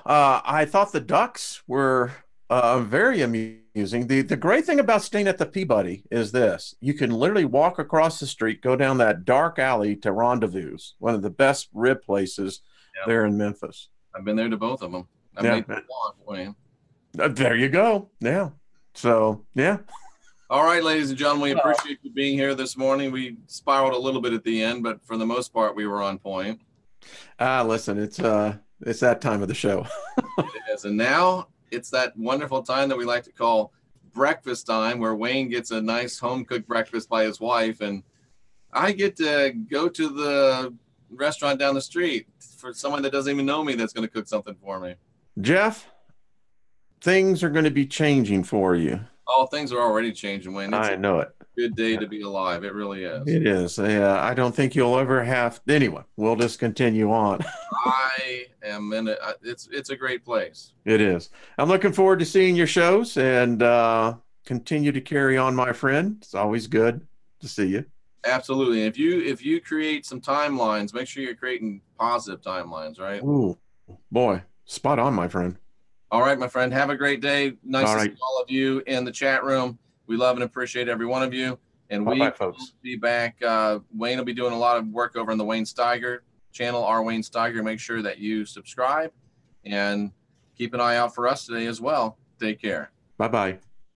I thought the ducks were very amusing. The great thing about staying at the Peabody is this: you can literally walk across the street, go down that dark alley to Rendezvous, one of the best rib places there in Memphis. I've been there to both of them. I Yeah. made the one, Wayne. There you go. Yeah. So, yeah. All right, ladies and gentlemen, we appreciate you being here this morning. We spiraled a little bit at the end, but for the most part, we were on point. Listen, it's that time of the show. It is. And now it's that wonderful time that we like to call breakfast time, where Wayne gets a nice home-cooked breakfast by his wife, and I get to go to the restaurant down the street for someone that doesn't even know me that's going to cook something for me. Jeff, things are going to be changing for you. Oh, things are already changing, Wayne. It's I know it. a good day to be alive. It really is. It is. I don't think you'll ever have. Anyway, we'll just continue on. I am in it. It's a great place. It is. I'm looking forward to seeing your shows and continue to carry on, my friend. It's always good to see you. Absolutely. And if you create some timelines, make sure you're creating positive timelines, right? Ooh, boy, spot on, my friend. All right, my friend. Have a great day. Nice to right. see all of you in the chat room. We love and appreciate every one of you. And we Bye-bye, folks. will be back. Wayne will be doing a lot of work over on the Wayne Steiger channel, our Wayne Steiger. Make sure that you subscribe and keep an eye out for us today as well. Take care. Bye-bye.